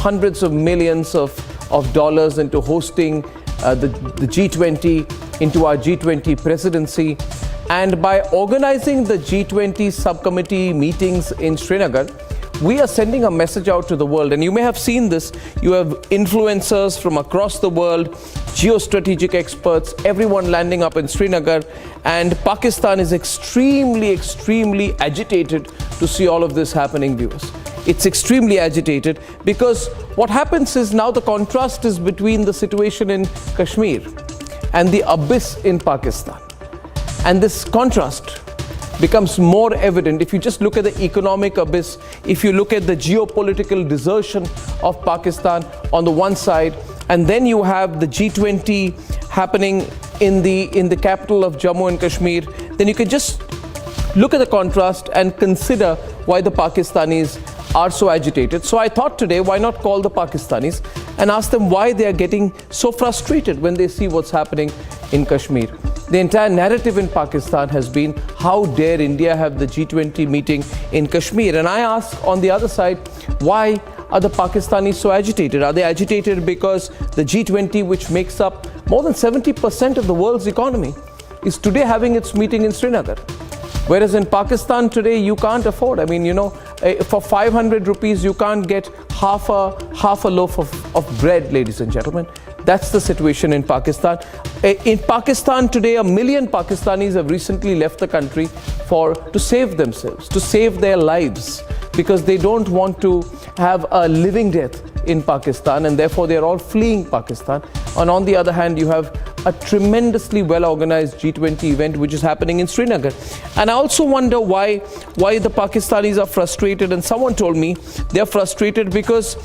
hundreds of millions of dollars into hosting the G20, into our G20 presidency. And by organizing the G20 subcommittee meetings in Srinagar, we are sending a message out to the world. And you may have seen this. You have influencers from across the world, geostrategic experts, everyone landing up in Srinagar. And Pakistan is extremely, extremely agitated to see all of this happening, viewers. It's extremely agitated because what happens is now the contrast is between the situation in Kashmir and the abyss in Pakistan. And this contrast becomes more evident if you just look at the economic abyss, if you look at the geopolitical desertion of Pakistan on the one side, and then you have the G20 happening in the capital of Jammu and Kashmir, then you can just look at the contrast and consider why the Pakistanis are so agitated. So I thought today, why not call the Pakistanis and ask them why they are getting so frustrated when they see what's happening in Kashmir. The entire narrative in Pakistan has been, how dare India have the G20 meeting in Kashmir? And I ask on the other side, why are the Pakistanis so agitated? Are they agitated because the G20, which makes up more than 70% of the world's economy, is today having its meeting in Srinagar? Whereas in Pakistan today, you can't afford, I mean, you know, for 500 rupees, you can't get half a loaf of bread, ladies and gentlemen. That's the situation in Pakistan. In Pakistan today, 1 million Pakistanis have recently left the country to save themselves, to save their lives, because they don't want to have a living death in Pakistan, and therefore they're all fleeing Pakistan. And on the other hand, you have a tremendously well-organized G20 event which is happening in Srinagar. And I also wonder why the Pakistanis are frustrated. And someone told me they're frustrated because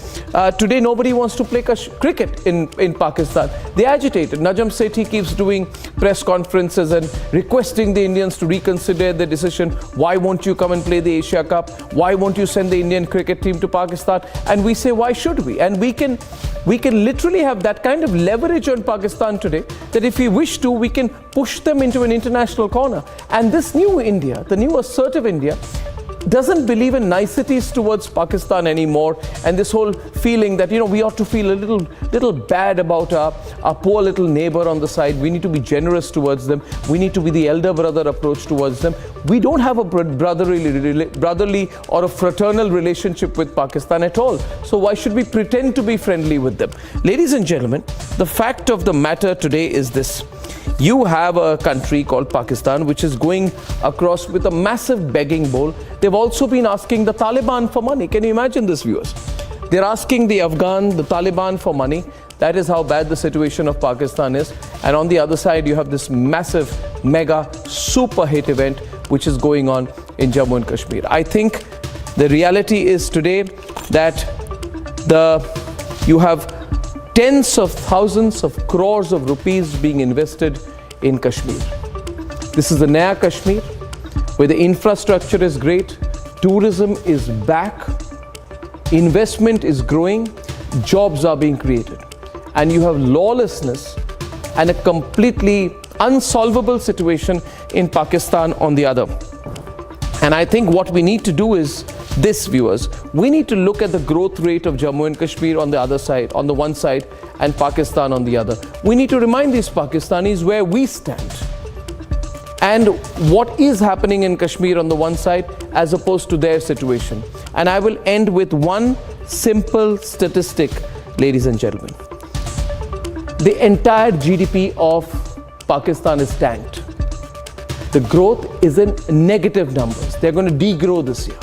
today nobody wants to play cricket in Pakistan. They're agitated. Najam Sethi keeps doing press conferences and requesting the Indians to reconsider their decision. Why won't you come and play the Asia Cup? Why won't you send the Indian cricket team to Pakistan? And we say, why should we? And we can literally have that kind of leverage on Pakistan today, that if we wish to, we can push them into an international corner. And this new India, the new assertive India, doesn't believe in niceties towards Pakistan anymore, and this whole feeling that, you know, we ought to feel a little bad about our poor little neighbor on the side. We need to be generous towards them. We need to be the elder brother approach towards them. We don't have a brotherly or a fraternal relationship with Pakistan at all. So why should we pretend to be friendly with them? Ladies and gentlemen, the fact of the matter today is this. You have a country called Pakistan which is going across with a massive begging bowl. They've also been asking the Taliban for money. Can you imagine this, viewers? They're asking the Taliban for money. That is how bad the situation of Pakistan is. And on the other side, you have this massive, mega, super hit event which is going on in Jammu and Kashmir. I think the reality is today that you have tens of thousands of crores of rupees being invested in Kashmir. This is the Naya Kashmir, where the infrastructure is great, tourism is back, investment is growing, jobs are being created. And you have lawlessness and a completely unsolvable situation in Pakistan on the other. And I think what we need to do is this, viewers. We need to look at the growth rate of Jammu and Kashmir on the other side, on the one side, and Pakistan on the other. We need to remind these Pakistanis where we stand and what is happening in Kashmir on the one side as opposed to their situation. And I will end with one simple statistic, ladies and gentlemen. The entire GDP of Pakistan is tanked. The growth is in negative numbers. They're going to degrow this year.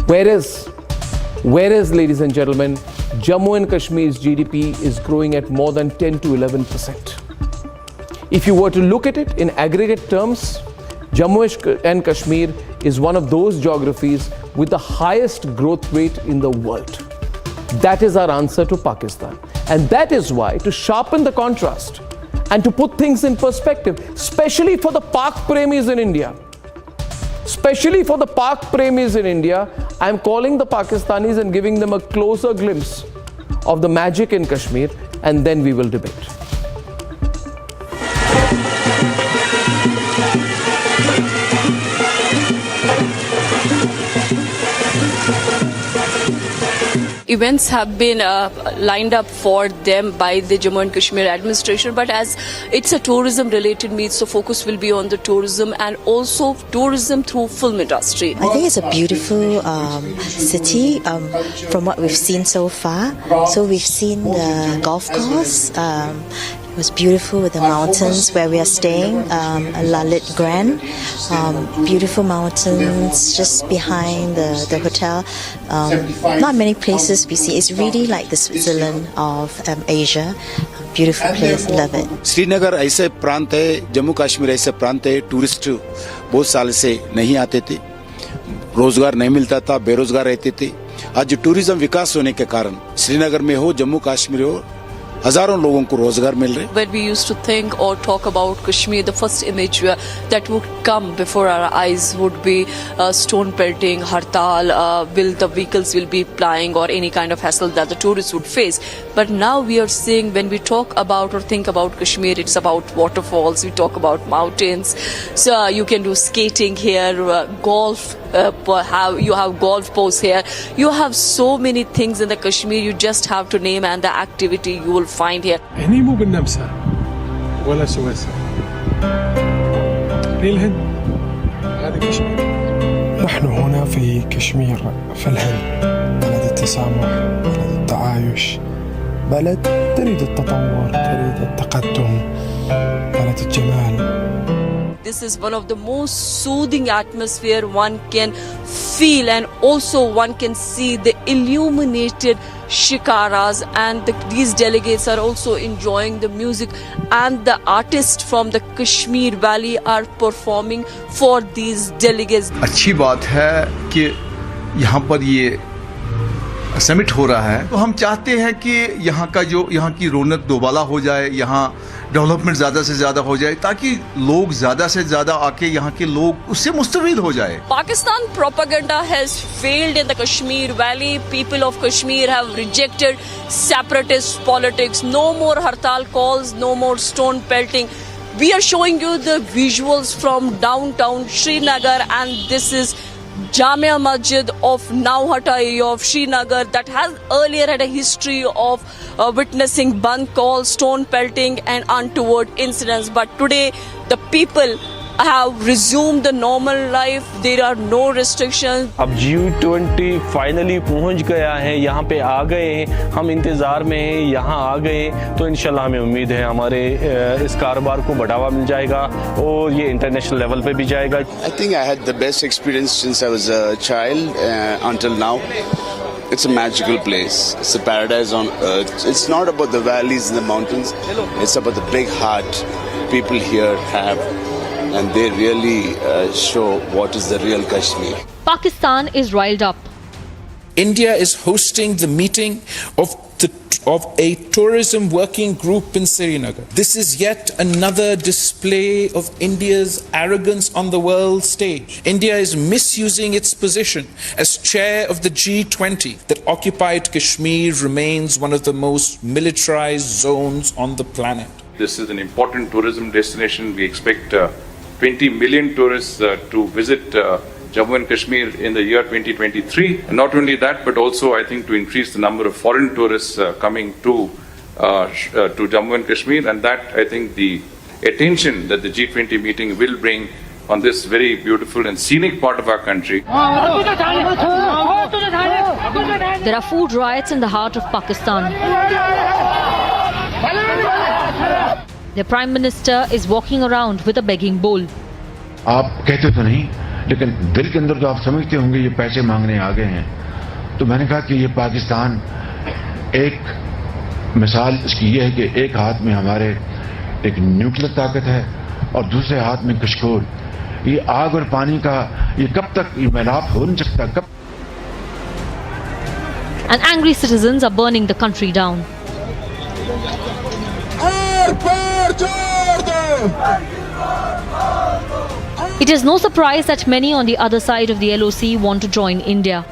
Whereas, ladies and gentlemen, Jammu and Kashmir's GDP is growing at more than 10 to 11%. If you were to look at it in aggregate terms, Jammu and Kashmir is one of those geographies with the highest growth rate in the world. That is our answer to Pakistan. And that is why, to sharpen the contrast and to put things in perspective, especially for the Pak Premis in India, I'm calling the Pakistanis and giving them a closer glimpse of the magic in Kashmir, and then we will debate. events have been lined up for them by the Jammu and Kashmir administration, but as it's a tourism related meet, so focus will be on the tourism and also tourism through film industry. I think it's a beautiful city from what we've seen so far. So we've seen the golf course. It was beautiful with the mountains where we are staying, Lalit Grand. Beautiful mountains just behind the hotel. Not many places we see. It's really like the Switzerland of Asia. Beautiful place, love it. Srinagar ऐसे प्रांत है, जम्मू कश्मीर ऐसे प्रांत है, tourist बहुत साल से नहीं आते थे, रोजगार नहीं मिलता था, बेरोजगार रहते थे. आज टूरिज्म विकास होने के कारण श्रीनगर में हो, जम्मू कश्मीर हो, हजारों लोगों को रोजगार मिल रहे. When we used to think or talk about Kashmir, the first image that would come before our eyes would be stone pelting, hartal, the vehicles will be plying or any kind of hassle that the tourists would face. But now we are seeing when we talk about or think about Kashmir, it's about waterfalls, we talk about mountains. So you can do skating here, golf. You have golf posts here. You have so many things in the Kashmir. You just have to name and the activity you will find here. هني مو بالنمسا ولا سويسرا، هني الهند، هذا كشمير. نحن هنا في كشمير في الهند، بلد التسامح، بلد التعايش، بلد تريد التطور، تريد التقدم، بلد الجمال. This is one of the most soothing atmosphere one can feel, and also one can see the illuminated shikaras, and these delegates are also enjoying the music, and the artists from the Kashmir Valley are performing for these delegates. अच्छी बात है कि यहाँ पर ये summit हो रहा है, तो हम चाहते हैं कि यहाँ की रौनक दोबाला हो जाए, यहाँ डेवलपमेंट ज़्यादा से ज़्यादा हो जाए, ताकि लोग ज़्यादा से ज़्यादा आके यहाँ के लोग उससे मुस्तफीद हो जाए. Pakistan propaganda has failed in the Kashmir Valley. People of Kashmir have rejected separatist politics. No more hartal calls, no more stone pelting. We are showing you the visuals from downtown Srinagar, and this is Jamia Masjid of Nauhata area of Srinagar that has earlier had a history of witnessing bunk calls, stone pelting and untoward incidents. But today the people have resumed the normal life. There are no restrictions. अब G20 finally पहुंच गया है, यहाँ पे आ गए हैं, हम इंतज़ार में हैं, यहाँ आ गए तो इंशाल्लाह हमें उम्मीद है हमारे इस कारोबार को बढ़ावा मिल जाएगा और ये इंटरनेशनल लेवल पे भी जाएगा. I think I had the best experience since I was a child until now. It's a magical place. It's a paradise on earth. It's not about the valleys and the mountains. It's about the big heart people here have. And they really show what is the real Kashmir. Pakistan is riled up. India is hosting the meeting of a tourism working group in Srinagar. This is yet another display of India's arrogance on the world stage. India is misusing its position as chair of the G20 that occupied Kashmir remains one of the most militarized zones on the planet. This is an important tourism destination. We expect 20 million tourists to visit Jammu and Kashmir in the year 2023. And not only that, but also I think to increase the number of foreign tourists coming to Jammu and Kashmir. And that I think the attention that the G20 meeting will bring on this very beautiful and scenic part of our country. There are food riots in the heart of Pakistan. The Prime Minister is walking around with a begging bowl. आप कहते तो नहीं, लेकिन दिल के अंदर तो आप समझते होंगे ये पैसे मांगने आ गए हैं. तो मैंने कहा कि ये पाकिस्तान एक मिसाल इसकी ये है कि एक हाथ में हमारे एक न्यूक्लियर ताकत है और दूसरे हाथ में कशकोल. ये आग और पानी का ये कब तक ये मिलाप हो नहीं सकता. कब? And angry citizens are burning the country down. It is no surprise that many on the other side of the LOC want to join India.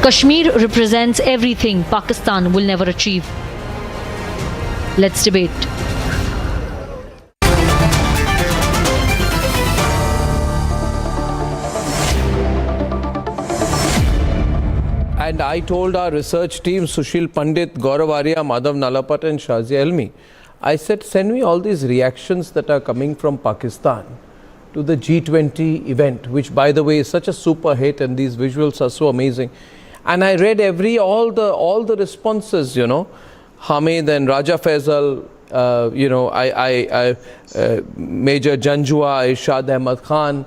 Kashmir represents everything Pakistan will never achieve. Let's debate. and I told our research team, Sushil Pandit, Gaurav Arya, Madhav Nalapat and Shazia Elmi, I said, send me all these reactions that are coming from Pakistan to the G20 event, which by the way is such a super hit, and these visuals are so amazing. And I read all the responses, you know, Hamid and Raja Faisal, Major Janjua, Irshad Ahmad Khan,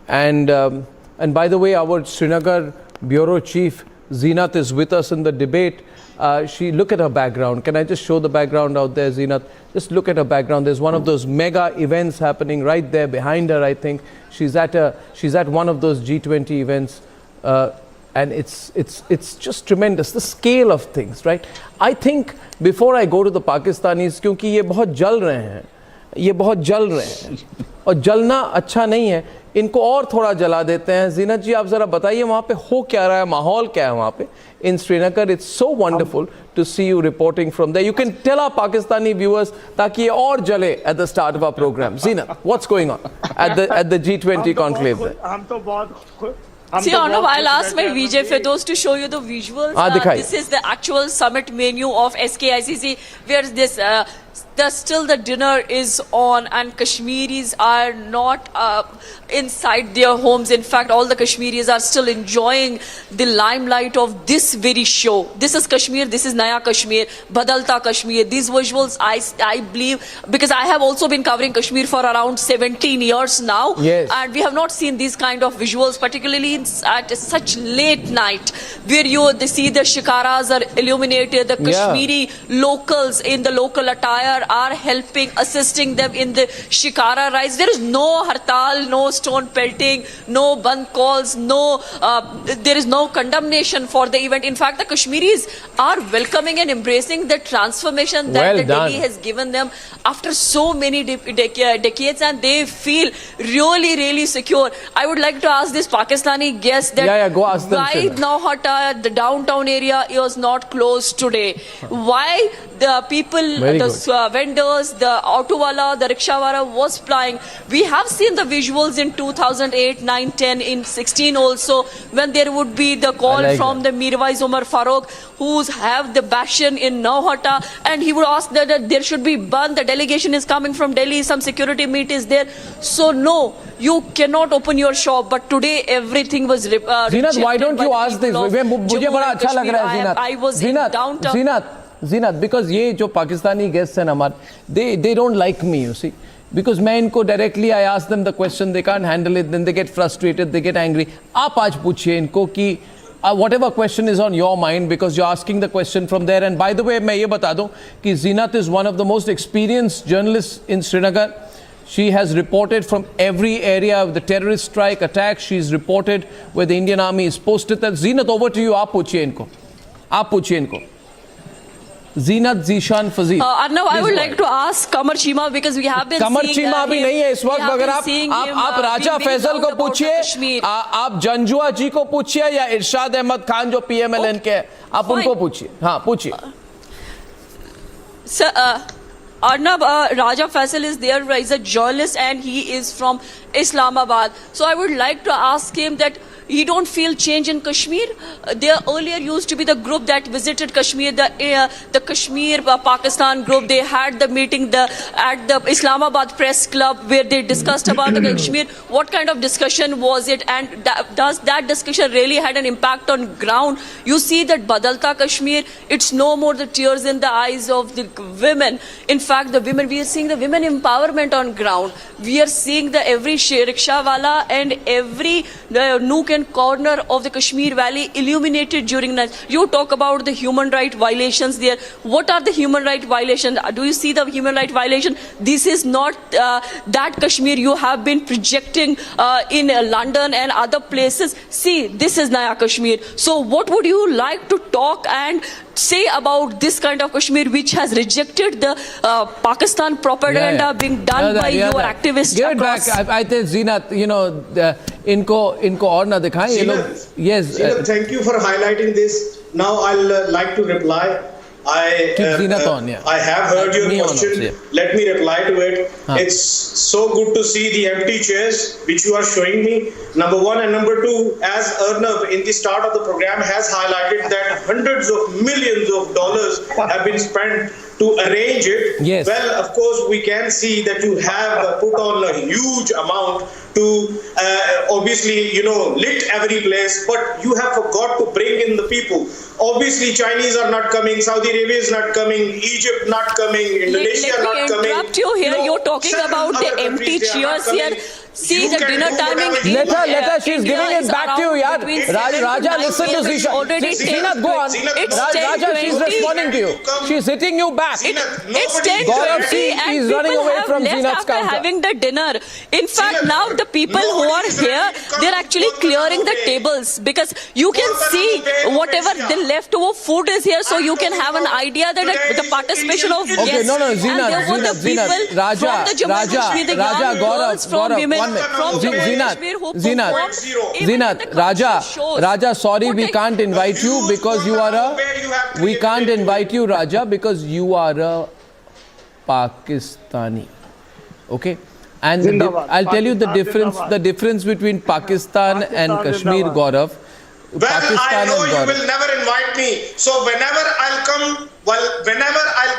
and by the way, our Srinagar Bureau Chief Zeenat is with us in the debate. Look at her background. Can I just show the background out there, Zeenat? Just look at her background. There's one of those mega events happening right there behind her, I think. She's at one of those G20 events. And it's just tremendous, the scale of things, right? I think before I go to the Pakistanis, क्योंकि ये बहुत जल रहे हैं, और जलना अच्छा नहीं है, इनको और थोड़ा जला देते हैं. ज़ीनत जी, आप ज़रा बताइए वहाँ पे हो क्या रहा है, माहौल क्या है वहाँ पे in Srinagar. It's so wonderful to see you reporting from there. You can tell our Pakistani viewers ताकि ये और जले at the start of our program. Zinat, what's going on at the G20 conclave there? See, Arnab, I'll ask my VJ Firdaus to show you the visuals. This is the actual summit menu of SKICC, where still the dinner is on, and Kashmiris are not inside their homes. In fact, all the Kashmiris are still enjoying the limelight of this very show. This is Kashmir, this is Naya Kashmir, Badalta Kashmir. These visuals, I believe, because I have also been covering Kashmir for around 17 years now, yes, and we have not seen these kind of visuals, particularly at such late night, where you see the shikaras are illuminated, the Kashmiri locals in the local attire are helping, assisting them in the shikara rides. There is no hartal, no stone pelting, no band calls, there is no condemnation for the event. In fact, the Kashmiris are welcoming and embracing the transformation that Delhi has given them after so many decades, and they feel really, really secure. I would like to ask this Pakistani guest that go ask them, why Nauhata, the downtown area, is not closed today? Why the people, vendors, the autowala, the rickshawala was plying? We have seen the visuals in 2008, 9, 10, in 16 also, when there would be the call from the Mirwais Umar Farooq, who have the bastion in Nauhata, and he would ask that there should be ban. The delegation is coming from Delhi, some security meet is there. So no, you cannot open your shop. But today everything was Zinat, why don't you ask this? मुझे बड़ा अच्छा लग रहा है, Zinat. I was in downtown. Zinat, because ये जो Pakistani guests हैं हमारे, they don't like me, you see. Because मैं इनको directly, I ask them the question, they can't handle it, then they get frustrated, they get angry. आप आज पूछिए इनको कि whatever question is on your mind, because you're asking the question from there. And by the way, मैं ये बता दूं कि Zinat is one of the most experienced journalists in Srinagar. She has reported from every area of the terrorist strike attack. She's reported where the Indian Army is posted. Zinat, over to you. आप पूछिए इनको. Zinat Zishan Fazil. Arnab, I would like to ask Kamar Chima, because we have been Kamar seeing Chima अभी नहीं है इस वक्त. अगर आप राजा फैसल को पूछिए, आप जंजुआ जी को पूछिए, या इरशाद अहमद खान जो PMLN के, आप उनको पूछिए. हाँ, पूछिए. Sir, Arnab, Raja Faisal is there. He's a journalist and he is from Islamabad. So I would like to ask him that he don't feel change in Kashmir. There earlier used to be the group that visited Kashmir, the Kashmir Pakistan group. They had the meeting at the Islamabad Press Club where they discussed about the Kashmir. What kind of discussion was it, and does that discussion really had an impact on ground? You see that Badalta Kashmir, it's no more the tears in the eyes of the women. In fact, the women, we are seeing the women empowerment on ground. We are seeing the every rickshawala and every nook and corner of the Kashmir Valley illuminated during night. You talk about the human rights violations there. What are the human rights violations? Do you see the human rights violation? This is not that Kashmir you have been projecting in London and other places. See, this is Naya Kashmir. So what would you like to talk and say about this kind of Kashmir which has rejected the Pakistan propaganda being done by your activists? Give it back. I think Zinat, you know, इनको और ना दिखाएं ये लोग. Yes. Thank you for highlighting this. Now I'll like to reply. I have heard your question. Let me reply to it. It's so good to see the empty chairs which you are showing me. Number one, and number two, as Arnab in the start of the program has highlighted that hundreds of millions of dollars have been spent to arrange it. Yes. Well, of course, we can see that you have put on a huge amount to obviously, lit every place, but you have forgot to bring in the people. Obviously, Chinese are not coming, Saudi Arabia is not coming, Egypt not coming, Indonesia not coming. Let me interrupt you here. You're talking about the empty chairs here. See the dinner timing. Let her. She's giving it back to you, yaar. Raja, listen to Zisha. Zeenat, go on. Raja, she's responding to you. She's hitting you back. It's 10:20 and he's running away from Zeenat's after counter. having the dinner. In fact, now the people who are here, they're actually clearing the tables because you can see whatever the leftover food is here, so you can have an idea that the participation of guests. Okay, no, Zeenat, Raja, Gaurav, Zeenat, Raja, sorry, we can't invite you because you are a Pakistani. Okay? And I'll tell you the difference between Pakistan and Kashmir, Gaurav. Well, I know you will never invite me. So whenever I'll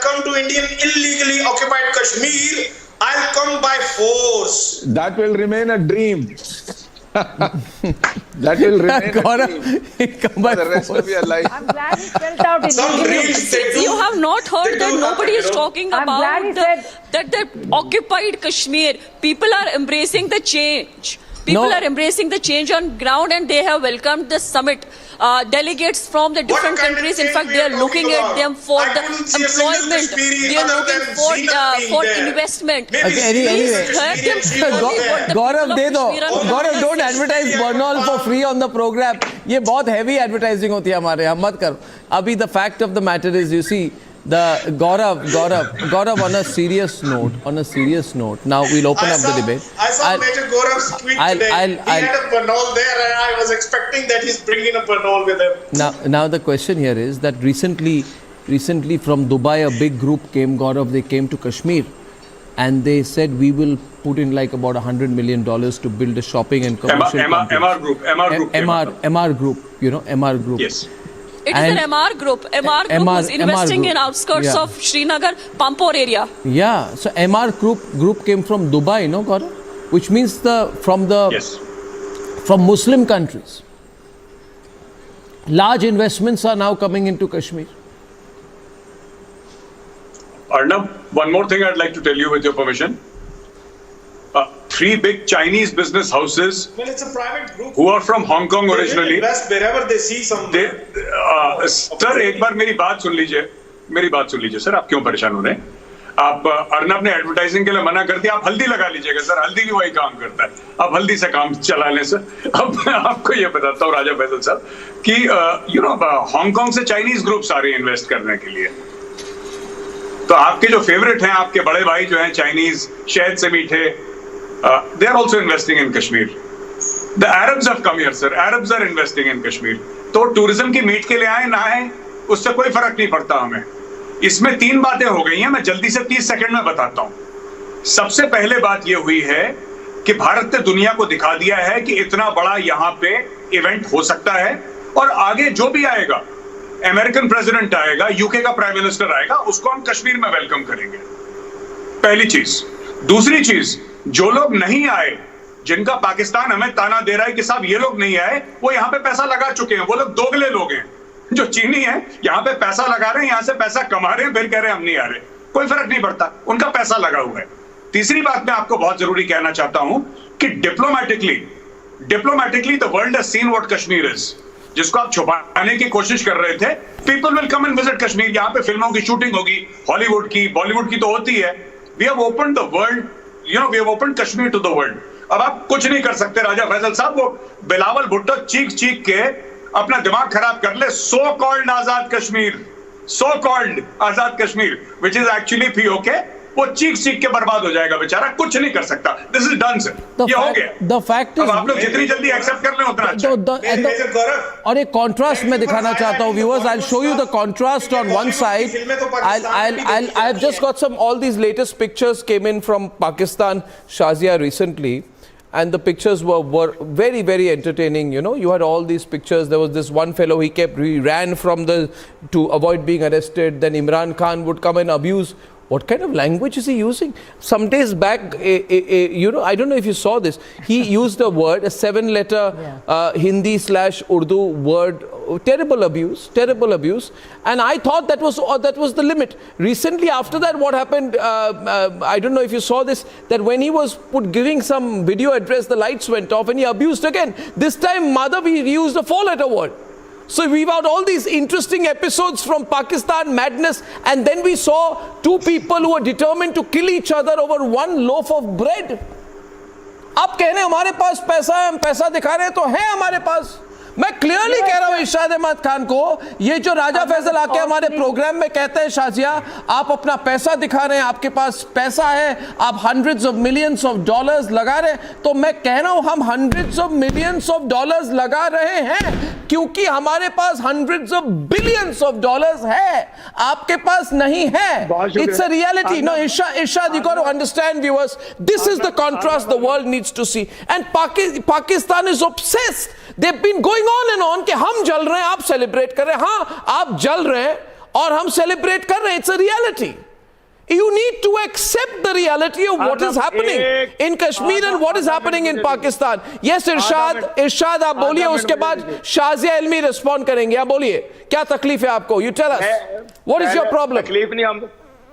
come to Indian illegally occupied Kashmir, I'll come by force. That will remain a dream. That will remain a dream for the rest of your life. I'm glad he spelled out Some dreams you have not heard that nobody is talking about that the occupied Kashmir. People are embracing the change. People are embracing the change on ground and they have welcomed the summit. Delegates from the different countries, in fact, they are looking at them for the employment. They are looking for investment. Anyway, Gaurav, Gaurav, don't advertise Bernal for free on the program. ये बहुत heavy advertising होती है हमारे यहाँ, मत कर. अभी the fact of the matter is, you see, the Gaurav, on a serious note, now we'll open up the debate. I saw Major Gaurav's tweet today. He had a Bernal there and I was expecting that he's bringing a Bernal with him. Now the question here is that recently from Dubai, a big group came, Gaurav, they came to Kashmir and they said we will put in like about $100 million to build a shopping and commercial MR Group. MR Group, MR Group. Yes. It is an MR Group. MR Group is investing in outskirts of Srinagar, Pampore area. Yeah, so MR Group came from Dubai, no, Gaurav? Which means from Muslim countries. Large investments are now coming into Kashmir. Arnab, one more thing I'd like to tell you with your permission. 3 big Chinese business houses it's a private group who are from Hong Kong originally. Invest wherever they see some. Sir एक बार मेरी बात सुन लीजिए sir, आप क्यों परेशान हो रहे हैं? आप अर्नब ने एडवर्टाइजिंग के लिए मना कर दिया, आप हल्दी लगा लीजिएगा सर, हल्दी भी वही काम करता है, आप हल्दी से काम चला लें सर. अब मैं आपको ये बताता हूँ राजा फैसल साहब कि हांगकांग से चाइनीज ग्रुप्स आ रहे हैं इन्वेस्ट करने के लिए. तो आपके जो फेवरेट हैं, आपके बड़े भाई जो हैं चाइनीज, शहद से मीठे, they are also investing in Kashmir. The Arabs have come here, sir. Arabs are investing in Kashmir. तो टूरिज्म की मीट के लिए आए ना आए, उससे कोई फर्क नहीं पड़ता हमें. इसमें 3 बातें हो गई हैं, मैं जल्दी से 30 सेकंड में बताता हूं. सबसे पहले बात यह हुई है कि भारत ने दुनिया को दिखा दिया है कि इतना बड़ा यहां पे इवेंट हो सकता है और आगे जो भी आएगा, अमेरिकन प्रेसिडेंट आएगा, यूके का प्राइम मिनिस्टर आएगा, उसको हम कश्मीर में वेलकम करेंगे. पहली चीज. दूसरी चीज, जो लोग नहीं आए, जिनका पाकिस्तान हमें ताना दे रहा है कि साहब ये लोग नहीं आए, वो यहां पे पैसा लगा चुके हैं, वो लोग दोगले लोग हैं. जो चीनी है यहां पे पैसा लगा रहे हैं, यहां से पैसा कमा रहे हैं, फिर कह रहे हैं हम नहीं आ रहे. कोई फर्क नहीं पड़ता, उनका पैसा लगा हुआ है. तीसरी बात मैं आपको बहुत जरूरी कहना चाहता हूं कि diplomatically the world has seen what Kashmir is, जिसको आप छुपाने की कोशिश कर रहे थे. People will come and visit Kashmir. यहां पे फिल्मों की शूटिंग होगी, हॉलीवुड की, बॉलीवुड की तो होती है. We have opened the world, we have opened Kashmir to the world. अब आप कुछ नहीं कर सकते राजा फैसल साहब. वो बिलावल भुट्टो चीख के अपना दिमाग खराब कर ले. So called Azad Kashmir, which is actually POK, वो चीख के बर्बाद हो जाएगा बेचारा, कुछ नहीं कर सकता। दिस इज डन सर, ये हो गया। द फैक्ट इज आप लोग जितनी जल्दी एक्सेप्ट कर लें उतना अच्छा। और एक कॉन्ट्रास्ट मैं दिखाना चाहता हूं viewers, I will show you the contrast on one side. I have just got some all these latest pictures came in from Pakistan, Shazia, recently, and the pictures were very, very entertaining. You know, you had all these pictures. There was this one fellow, he ran from to avoid being arrested. Then Imran Khan would come and abuse. What kind of language is he using? Some days back, you know, I don't know if you saw this. He used a word, a 7-letter Hindi/Urdu word. Terrible abuse. And I thought that was the limit. Recently, after that, what happened? I don't know if you saw this. That when he was giving some video address, the lights went off, and he abused again. This time, Madhav, he used a 4-letter word. So we've had all these interesting episodes from Pakistan madness, and then we saw 2 people who were determined to kill each other over 1 loaf of bread. आप कह रहे हैं हमारे पास पैसा है, हम पैसा दिखा रहे हैं, तो है हमारे पास। मैं क्लियरली कह रहा हूं इरशाद अहमद खान को, ये जो राजा फैसल आके हमारे प्रोग्राम में कहते हैं शाजिया आप अपना पैसा दिखा रहे हैं, आपके पास पैसा है, आप hundreds of millions of dollars लगा रहे हैं, तो मैं कह रहा हूं हम hundreds of millions of dollars लगा रहे हैं क्योंकि हमारे पास hundreds of billions of dollars है, आपके पास नहीं है। It's a reality. No, Irshad, you got to understand, viewers, this is the contrast the world needs to see. And Pakistan is obsessed. They've been going on and on कि हम जल रहे हैं, आप सेलिब्रेट कर रहे हैं। हाँ, आप जल रहे हैं और हम सेलिब्रेट कर रहे हैं। It's a reality. You need to accept the reality of what is happening in Kashmir and what is happening in Pakistan. Yes, इरशाद आप बोलिए, उसके बाद शाजिया इल्मी रिस्पॉन्ड करेंगे। आप बोलिए, क्या तकलीफ है आपको? You tell us. What is your problem? तकलीफ नहीं,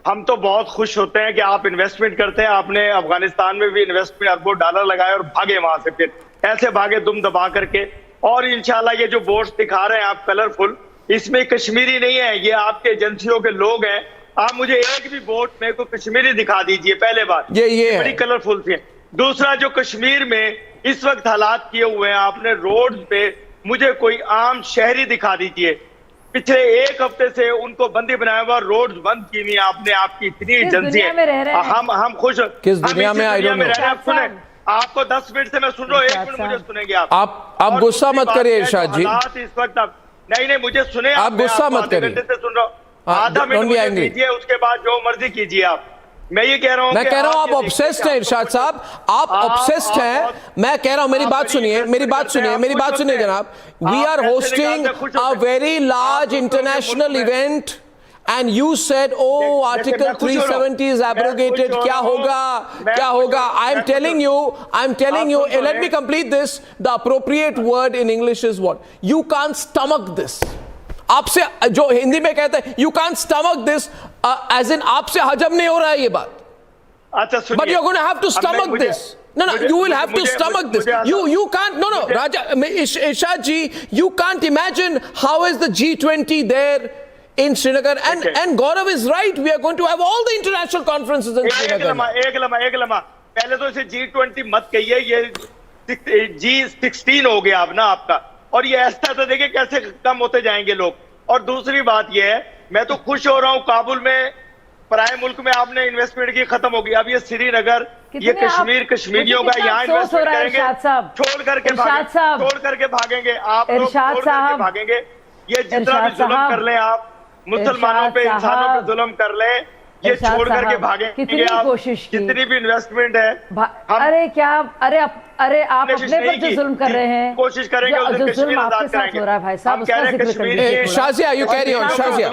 हम तो बहुत खुश होते हैं कि आप इन्वेस्टमेंट करते हैं। आपने अफगानिस्तान में भी इन्वेस्टमेंट अरबों डॉलर लगाए और भागे वहां से, फिर ऐसे भागे दुम दबा करके। और इंशाल्लाह ये जो बोर्ड्स दिखा रहे हैं आप कलरफुल, इसमें कश्मीरी नहीं है, ये आपके एजेंसियों के लोग हैं। आप मुझे एक भी बोर्ड में को कश्मीरी दिखा दीजिए, पहले बात ये बड़ी कलरफुल थी। दूसरा, जो कश्मीर में इस वक्त हालात किए हुए हैं आपने रोड पे, मुझे कोई आम शहरी दिखा दीजिए। पिछले 1 हफ्ते से उनको बंदी बनाया हुआ, रोड बंद की हुई आपने, आपकी इतनी एजेंसी है। हम खुश, किस दुनिया में? सुने, आपको 10 मिनट से मैं सुन रहा हूँ, 1 मिनट मुझे सुनेंगे आप गुस्सा मत करिए इरशाद जी। इस वक्त नहीं मुझे सुने, आप गुस्सा मत करिए, सुन रहा हूँ। आधा मिनट मुझे दीजिए, उसके बाद जो मर्जी कीजिए आप। मैं ये कह रहा हूँ, मैं कह रहा हूँ आप ऑब्सेस्ड हैं इरशाद साहब, आप ऑब्सेस्ड हैं। मैं कह रहा हूँ, मेरी बात सुनिए जनाब। We are hosting a very large international event and you said, oh, article 370 is abrogated. क्या होगा? I'm telling you, let me complete this. The appropriate word in English is what? You can't stomach this. आपसे जो हिंदी में कहते हैं, you can't stomach this, as in आपसे हजम नहीं हो रहा है ये बात। अच्छा सुनिए, but you're going to have to stomach this. No, you will have to stomach this. You can't. No, Raja, Irshad ji, you can't imagine how is the G20 there in Srinagar, and Gaurav is right. We are going to have all the international conferences in Srinagar. एक लम्हा पहले तो इसे G20 मत कहिए, ये G16 हो गया अब ना आपका, और ये ऐसा तो देखिए कैसे कम होते जाएंगे लोग। और दूसरी बात ये है, मैं तो खुश हो रहा हूँ, काबुल में पराए मुल्क में आपने इन्वेस्टमेंट की खत्म होगी। अब ये श्रीनगर, ये कश्मीर, कश्मीरियों का यहाँ इन्वेस्टमेंट करेंगे, छोड़ करके भागेंगे आप लोग, छोड़ करके भागेंगे। ये जितना भी जुल्म कर लें आप, मुसलमानों पे, इंसानों पे जुल्म कर ले, ये छोड़ करके भागेंगे। कितनी कोशिश की, जितनी भी इन्वेस्टमेंट है, अरे आप अपने पर जो जुल्म कर रहे हैं, कोशिश करेंगे, जो जुल्म आपके साथ हो रहा है भाई साहब, उसका जिक्र करिए। Shazia, you carry on, Shazia.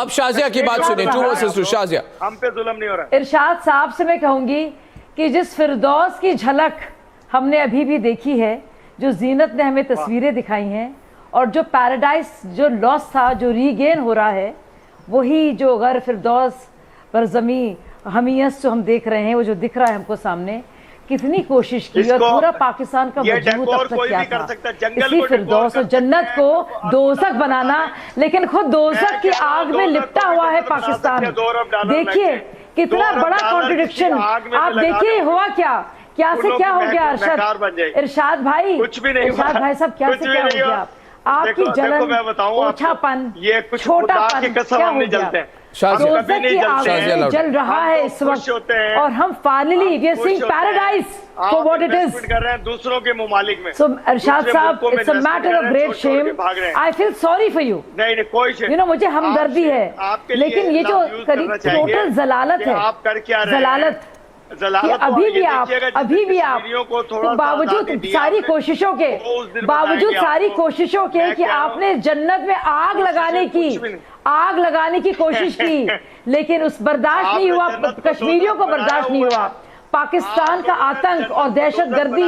अब शाजिया की बात सुनिए, 2 verses 2, शाजिया। हम पे जुल्म नहीं हो रहा। इरशाद साहब से मैं कहूंगी कि जिस फिरदौस की झलक हमने अभी भी देखी है, जो जीनत ने हमें तस्वीरें दिखाई हैं, और जो पैराडाइज जो लॉस था, जो रीगेन हो रहा है, वही जो गर फिरदौस बरज़मी हमीयत जो हम देख रहे हैं, वो जो दिख रहा है हमको सामने। कितनी कोशिश की, और पूरा पाकिस्तान का वजूद अब तक क्या था, इसी फिरदौस और जन्नत को दोज़ख बनाना, लेकिन खुद दोज़ख की आग में लिपटा हुआ है पाकिस्तान। देखिए कितना बड़ा कॉन्ट्रडिक्शन, आप देखिए हुआ क्या से क्या हो गया। इरशाद भाई, इरशाद भाई साहब, क्या से क्या हो गया? आपकी जलन, ओछापन, ये कुछ छोटापन, क्या हो गया? दोज़ख की आग में जल रहा है इस वक्त, और हम finally we are seeing paradise for what it is कर रहे हैं दूसरों के मुमालिक में। So Arshad sahab, it's a matter of great shame. I feel sorry for you. नहीं कोई यू नो, मुझे हमदर्दी है, लेकिन ये जो टोटल जलालत है, आप कर क्या रहे हैं? जलालत अभी भी आप बावजूद सारी कोशिशों के, कि आपने जन्नत में आग लगाने की कोशिश की, लेकिन उस बर्दाश्त नहीं हुआ, कश्मीरियों को बर्दाश्त नहीं हुआ, पाकिस्तान का आतंक और दहशतगर्दी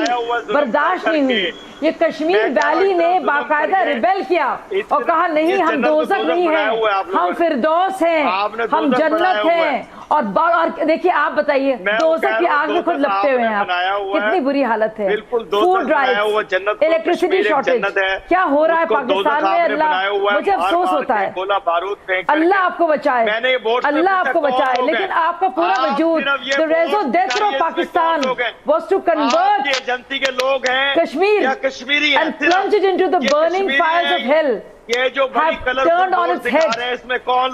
बर्दाश्त नहीं हुई। ये कश्मीर वैली ने बाकायदा रिबेल किया और कहा नहीं, हम दोज़ख नहीं हैं, हम फिरदौस हैं, हम जन्नत हैं। और देखिए, आप बताइए, दोज़ख की आग में खुद लपटे हुए हैं आप, कितनी बुरी हालत है। फूड राइट्स, इलेक्ट्रिसिटी शॉर्टेज, क्या हो रहा है पाकिस्तान में। अल्लाह, मुझे अफसोस होता है, अल्लाह आपको बचाए, अल्लाह आपको बचाए, लेकिन आपका पूरा वजूद, the raison d'etre of Pakistan was to convert agency के लोग हैं Kashmiri and plunge it into the burning fires of hell, ये जो have turned on its head,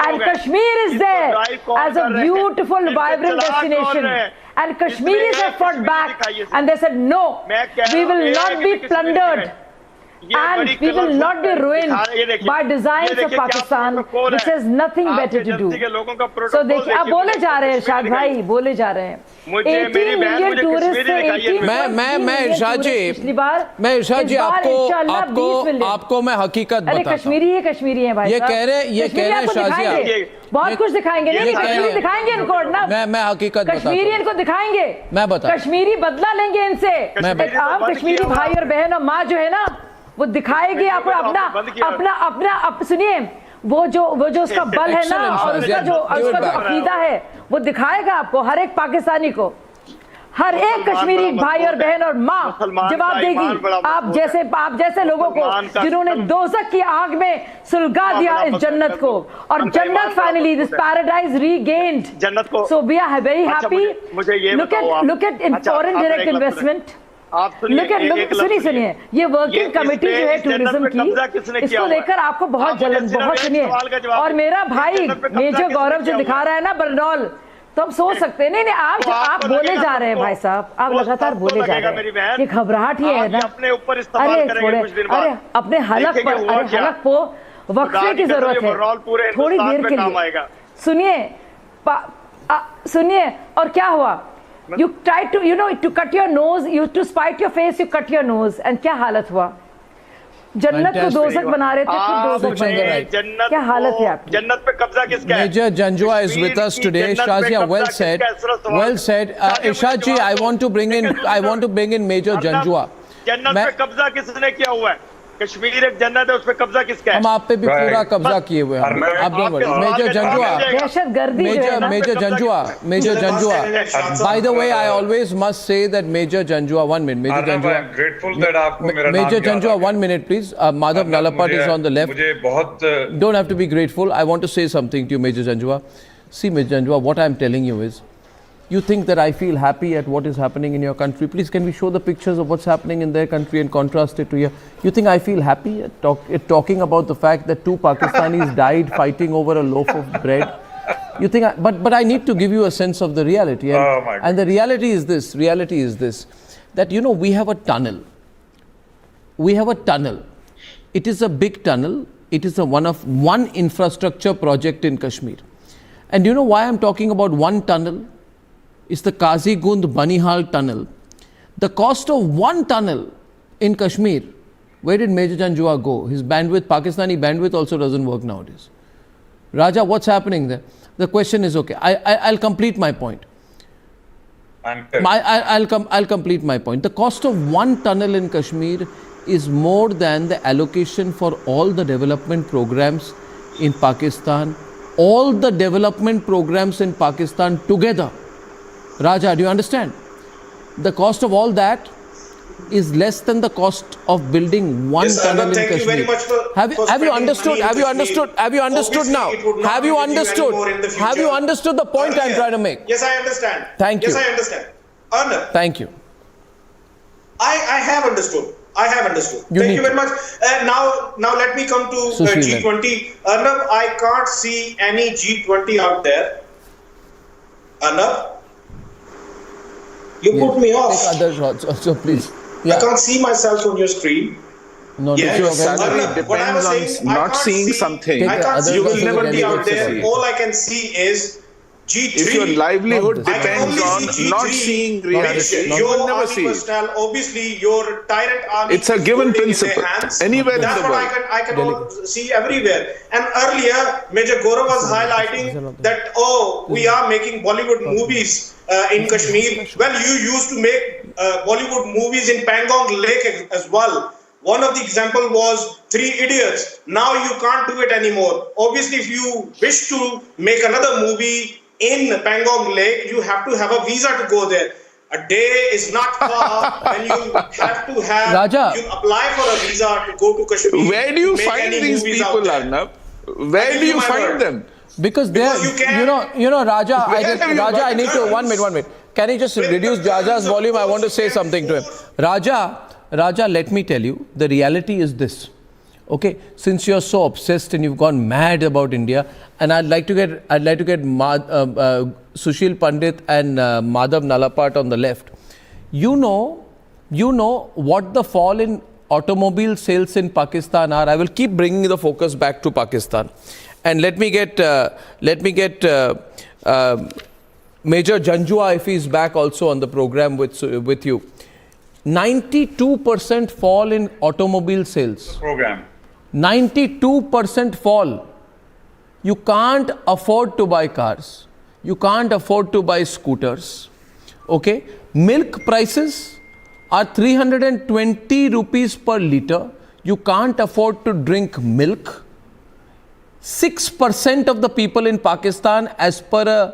and Kashmir is there as a beautiful, vibrant destination, and Kashmiris have fought back, and they said no, we will not be plundered, and we will not be ruined by designs of Pakistan, which has nothing better to do. So देखिए, आप बोले जा रहे हैं इरशाद भाई, बोले जा रहे हैं 18 मिलियन टूरिस्ट, मैं इरशाद जी आपको मैं हकीकत बताता हूं। कश्मीरी है भाई, ये कह रहे शाजिया बहुत कुछ दिखाएंगे, नहीं दिखाएंगे इनको, अर्नब मैं हकीकत कश्मीरी इनको दिखाएंगे, मैं बता, कश्मीरी बदला लेंगे इनसे। आप कश्मीरी भाई और बहन और माँ जो है ना, वो दिखाएगी आपको अपना सुनिए, वो जो उसका बल है ना, और उसका जो अकीदा है, वो दिखाएगा आपको, हर एक पाकिस्तानी को, हर एक कश्मीरी भाई और बहन और माँ जवाब देगी आप जैसे लोगों को जिन्होंने दोज़ख की आग में सुलगा दिया इस जन्नत को, और जन्नत फाइनली, दिस पैराडाइज रीगेन्ड जन्नत को। So we are very happy. Look at in foreign direct investment, सुनिए, ये वर्किंग कमेटी जो है टूरिज्म की, इसको लेकर आपको बहुत जलन, बहुत सुनिए, और मेरा भाई मेजर गौरव जो दिखा रहा है ना बरनौल, तो हम सोच सकते हैं, नहीं आप बोले जा रहे हैं भाई साहब, आप लगातार बोले जा रहे हैं, ये घबराहट ही है ना। अरे छोड़े, अरे अपने हलक को वक्फे की जरूरत है थोड़ी देर के लिए। सुनिए, और क्या हुआ, You tried to, to cut your nose, to spite your face, you cut your nose, and क्या हालत हुआ। जन्नत को दोज़ख बना रहे थे, खुद दोज़ख बन गए। क्या हालत है आपकी। जन्नत पे कब्जा किसका है? Major Janjua is with us today. Shazia, well said. Irshad ji, I want to bring in Major Janjua. जन्नत पे कब्जा किसने किया हुआ है? कश्मीर एक जन्नत है, उस पे कब्जा किसका है? हम आप पे भी पूरा कब्जा किए हुए हैं। आप don't worry. Major Janjua. By the way, I always must say that Major Janjua, 1 minute. Major Janjua. I'm grateful that आपको मेरा Major Janjua, 1 minute, please. Madhav Nalapat is on the left. मुझे बहुत Don't have to be grateful. I want to say something to you, Major Janjua. See, Major Janjua, what I'm telling you is, you think that I feel happy at what is happening in your country. Please, can we show the pictures of what's happening in their country and contrast it to here? You think I feel happy at talking about the fact that 2 Pakistanis died fighting over a loaf of bread? You think, but I need to give you a sense of the reality. And the reality is this, that we have a tunnel. It is a big tunnel. It is one infrastructure project in Kashmir. And you know why I'm talking about one tunnel? It's the Kazigund Banihal tunnel. The cost of one tunnel in Kashmir, where did Major Janjua go? His bandwidth, Pakistani bandwidth also doesn't work nowadays. Raja, what's happening there? The question is, okay, I'll complete my point. I'll complete my point. The cost of one tunnel in Kashmir is more than the allocation for all the development programs in Pakistan. All the development programs in Pakistan together. Raja, do you understand? The cost of all that is less than the cost of building one tunnel in Kashmir. Thank you very much for Have you understood? Have you understood now? Have you understood? Have you understood the point I'm trying to make? Yes, I understand. Thank you. Yes, I understand. Arnab. Thank you. I have understood. I have understood. You Thank need you very much. Now let me come to G20. Arnab, I can't see any G20 out there. Arnab, you put me off. Take other shots also, please. I can't see myself on your screen. No, Arnab, what I was saying, not seeing something. I can't see You will never be out able to there. see. All I can see is G3. If your livelihood depends on not seeing reality, you will never see it. Obviously, your tyrant army. It's a given principle. Anywhere in the That's world. what I can see everywhere. And earlier, Major Gaurav was highlighting that, we are making Bollywood movies in Kashmir. Well, you used to make Bollywood movies in Pangong Lake as well. One of the example was Three Idiots. Now you can't do it anymore. Obviously, if you wish to make another movie in Pangong Lake, you have to have a visa to go there. A day is not far when you have to have Raja. you apply for a visa to go to Kashmir. Where do you find these people, Arnab? Where do you find them? Because they are, you know, Raja, I need to, one minute. Can you just reduce Raja's volume? I want to say something to him. Raja, let me tell you, the reality is this. Okay, since you're so obsessed and you've gone mad about India, and I'd like to get Sushil Pandit and Madhav Nalapat on the left. You know what the fall in automobile sales in Pakistan are. I will keep bringing the focus back to Pakistan, and let me get Major Janjua, if he's back also on the program with you. 92% fall in automobile sales. Program. 92% fall. You can't afford to buy cars. You can't afford to buy scooters. Okay? Milk prices are 320 rupees per litre. You can't afford to drink milk. 6% of the people in Pakistan, as per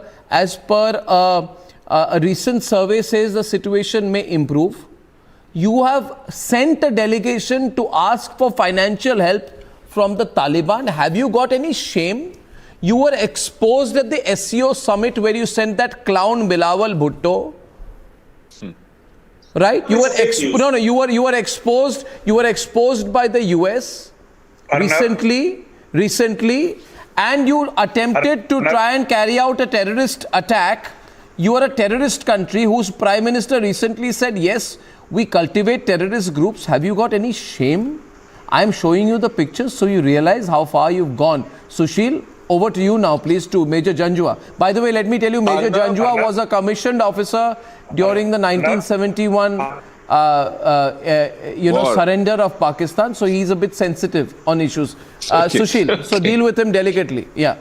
a recent survey, says the situation may improve. You have sent a delegation to ask for financial help from the Taliban. Have you got any shame? You were exposed at the SEO summit where you sent that clown Bilawal Bhutto. Right? You were exposed. You were exposed by the US recently, and you attempted to try and carry out a terrorist attack. You are a terrorist country whose prime minister recently said, yes, we cultivate terrorist groups. Have you got any shame? I am showing you the pictures so you realize how far you've gone. Sushil, over to you now, please, to Major Janjua. By the way, let me tell you, Major Janjua was a commissioned officer during the 1971 surrender of Pakistan. So he's a bit sensitive on issues. Sushil, so deal with him delicately. Yeah.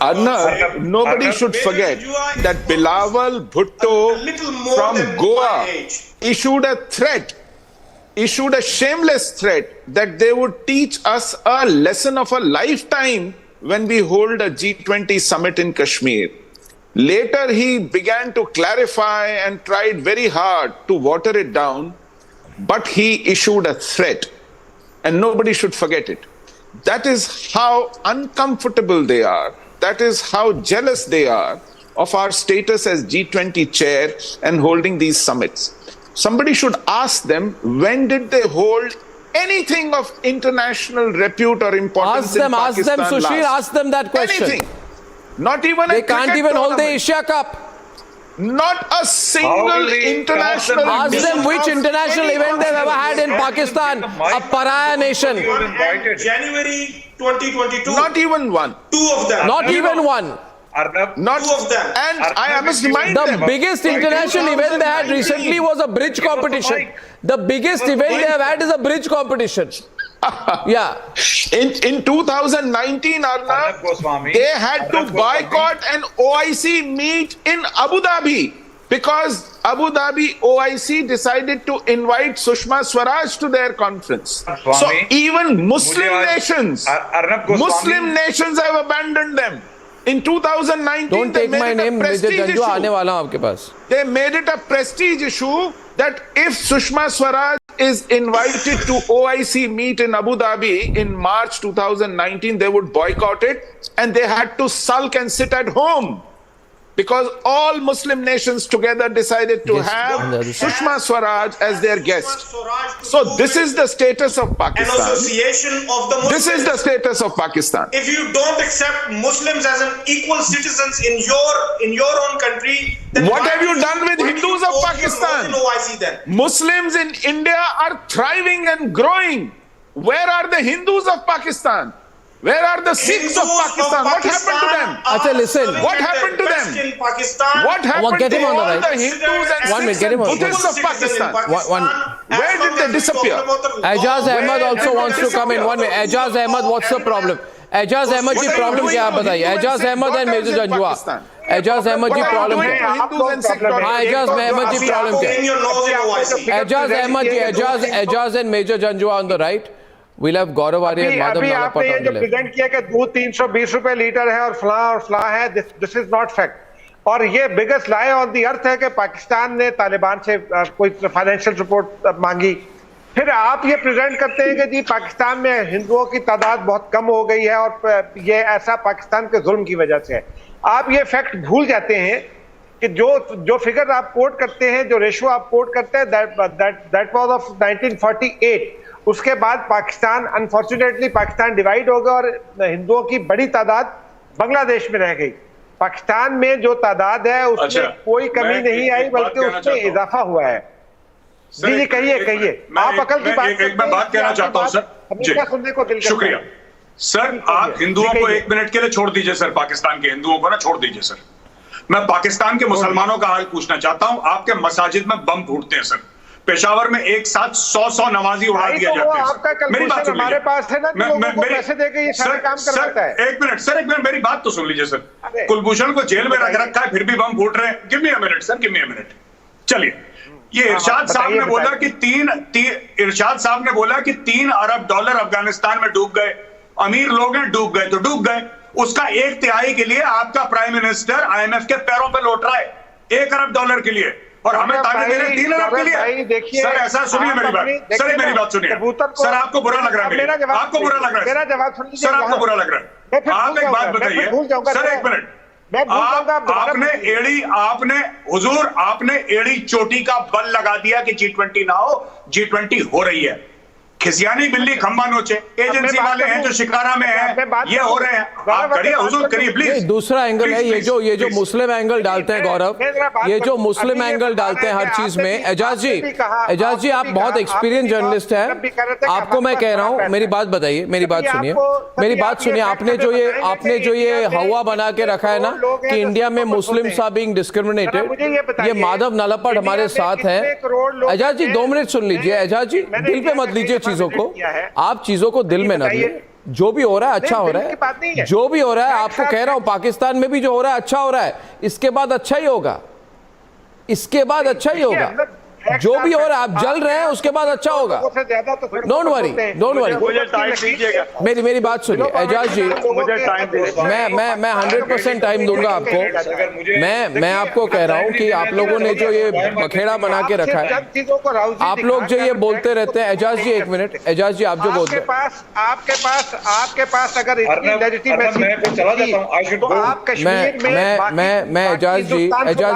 Arnab, nobody should forget that Bilawal Bhutto from Goa issued a shameless threat that they would teach us a lesson of a lifetime when we hold a G20 summit in Kashmir. Later, he began to clarify and tried very hard to water it down, but he issued a threat, and nobody should forget it. That is how uncomfortable they are. That is how jealous they are of our status as G20 chair and holding these summits. Somebody should ask them, when did they hold anything of international repute or importance in Pakistan? Ask them, Sushil, ask them that question. Anything. Not even they can't even hold the Asia Cup. Not a single international. Ask them which international event they've ever had in Pakistan, a pariah nation. January 2022. Not even one. Two of them. Not even one. Not two of them. And I must remind them. The biggest international event they had recently was a bridge competition. The biggest event they have had is a bridge competition. Yeah. In 2019, Arnab, they had to boycott an OIC meet in Abu Dhabi because Abu Dhabi OIC decided to invite Sushma Swaraj to their conference. So even Muslim nations have abandoned them. In 2019, don't take my name, Major Janjua, aane wala hu aapke paas. They made it a prestige issue that if Sushma Swaraj is invited to OIC meet in Abu Dhabi in March 2019, they would boycott it and they had to sulk and sit at home. because all Muslim nations together decided to have Sushma Swaraj as their guest. So this is the status of Pakistan. An association of the Muslims. This is the status of Pakistan. If you don't accept Muslims as an equal citizens in your own country, then what have you done with Hindus of Pakistan? OIC then? Muslims in India are thriving and growing. Where are the Hindus of Pakistan? Where are the Sikhs of Pakistan? What happened to them? Acha, listen. What happened to them? What happened get him to on the all right. the Hindus and One minute, Sikhs get him and on. Buddhists of Pakistan? Where did they disappear? Ajaz Ahmed also wants to come in. 1 minute. Ajaz Ahmed, what's the problem? Ajaz Ahmed की problem क्या आप बताइए? Ajaz Ahmed and Major Janjua. Ajaz Ahmed की problem क्या? हाँ, Ajaz Ahmed की problem क्या? Ajaz and Major Janjua on the right. We'll have Gaurav Arya and Madhav Nalapat आपने ये on जो the left. प्रेजेंट किया कि दूध 320 रुपए लीटर है और फला है, दिस इज नॉट फैक्ट। और ये biggest lie on the earth है कि पाकिस्तान ने तालिबान से कोई फाइनेंशियल सपोर्ट मांगी। फिर आप ये प्रेजेंट करते हैं कि जी पाकिस्तान में हिंदुओं की तादाद बहुत कम हो गई है और ये ऐसा पाकिस्तान के जुल्म की वजह से है। आप ये फैक्ट भूल जाते हैं कि जो फिगर आप कोट करते हैं, जो रेशो आप कोट करते हैं, दैट वाज ऑफ 1948। उसके बाद पाकिस्तान, अनफॉर्चुनेटली पाकिस्तान डिवाइड हो गया और हिंदुओं की बड़ी तादाद बांग्लादेश में रह गई। पाकिस्तान में जो तादाद है उसमें कोई कमी नहीं आई, बल्कि उसमें इजाफा हुआ है। जी कहिए आप अकल की बात एक मैं बात कहना चाहता हूं सर। हमेशा सुनने को दिल करता है। शुक्रिया सर। आप हिंदुओं को 1 मिनट के लिए छोड़ दीजिए सर, पाकिस्तान के हिंदुओं को ना छोड़ दीजिए सर। मैं पाकिस्तान के मुसलमानों का हाल पूछना चाहता हूं। आपके मस्जिद में बम फूटते हैं सर। पेशावर में एक साथ 100 नमाजी उड़ा दिया जाते हैं। मेरी बात सुन लीजिए। पास है ना, पैसे देके ये सारा काम करवाता है। एक मिनट मेरी बात तो सुन लीजिए सर। कुलभूषण को जेल में रख रखा है, फिर भी बम फूट रहे हैं। Give me a minute sir, give me a minute. चलिए, ये इरशाद साहब ने बोला कि इरशाद साहब ने बोला कि $3 अरब अफगानिस्तान में डूब गए। अमीर लोग हैं, डूब गए तो डूब गए। उसका 1/3 के लिए आपका प्राइम मिनिस्टर IMF के पैरों पे लौट रहा है, $1 अरब के लिए, और हमें ताने दे रहे 3 अरब के लिए। सर ऐसा सुनिए मेरी बात, सर मेरी बात सुनिए। सर आपको बुरा लग रहा है, आपको बुरा लग रहा है, मेरा जवाब सुन लीजिए। सर आपको बुरा लग रहा है। आप एक बात बताइए सर, 1 मिनट। आपने एड़ी चोटी का बल लगा दिया कि G20 ना हो, G20 हो रही है। खिसियानी बिल्ली खंबा नोचे, एजेंसी वाले हैं जो शिकारा में हैं, ये हो रहे हैं। आप करिए हुजूर, करिए प्लीज। दूसरा एंगल है ये जो मुस्लिम एंगल डालते हैं गौरव, ये जो मुस्लिम एंगल डालते हैं हर चीज में। एजाज जी आप बहुत एक्सपीरियंस जर्नलिस्ट हैं, आपको मैं कह रहा हूं, मेरी बात बताइए, मेरी बात सुनिए। आपने जो ये हवा बना के रखा है ना कि इंडिया में मुस्लिम्स आर बीइंग डिस्क्रिमिनेटेड, ये माधव नलापट हमारे साथ हैं। एजाज जी 2 मिनट सुन लीजिए। एजाज जी दिल पे मत लीजिए चीजों को, आप चीजों को दिल में न लिए। जो भी हो रहा है अच्छा हो रहा है, जो भी हो रहा है, आपको कह रहा हूं पाकिस्तान में भी जो हो रहा है अच्छा हो रहा है, इसके बाद अच्छा ही होगा, इसके बाद अच्छा ही होगा। जो भी हो रहा है, आप जल रहे हैं, उसके बाद अच्छा होगा। Don't worry, don't worry. मेरी बात सुनिए एजाज जी, मैं 100% टाइम दूंगा आपको। मैं आपको कह रहा हूं कि आप लोगों ने जो ये बखेड़ा बना के रखा है, आप लोग जो ये बोलते रहते हैं। एजाज जी 1 मिनट, एजाज जी आप जो बोलते हैं, आपके पास अगर इतनी लेजिटिमेसी तो आप कश्मीर में मैं एजाज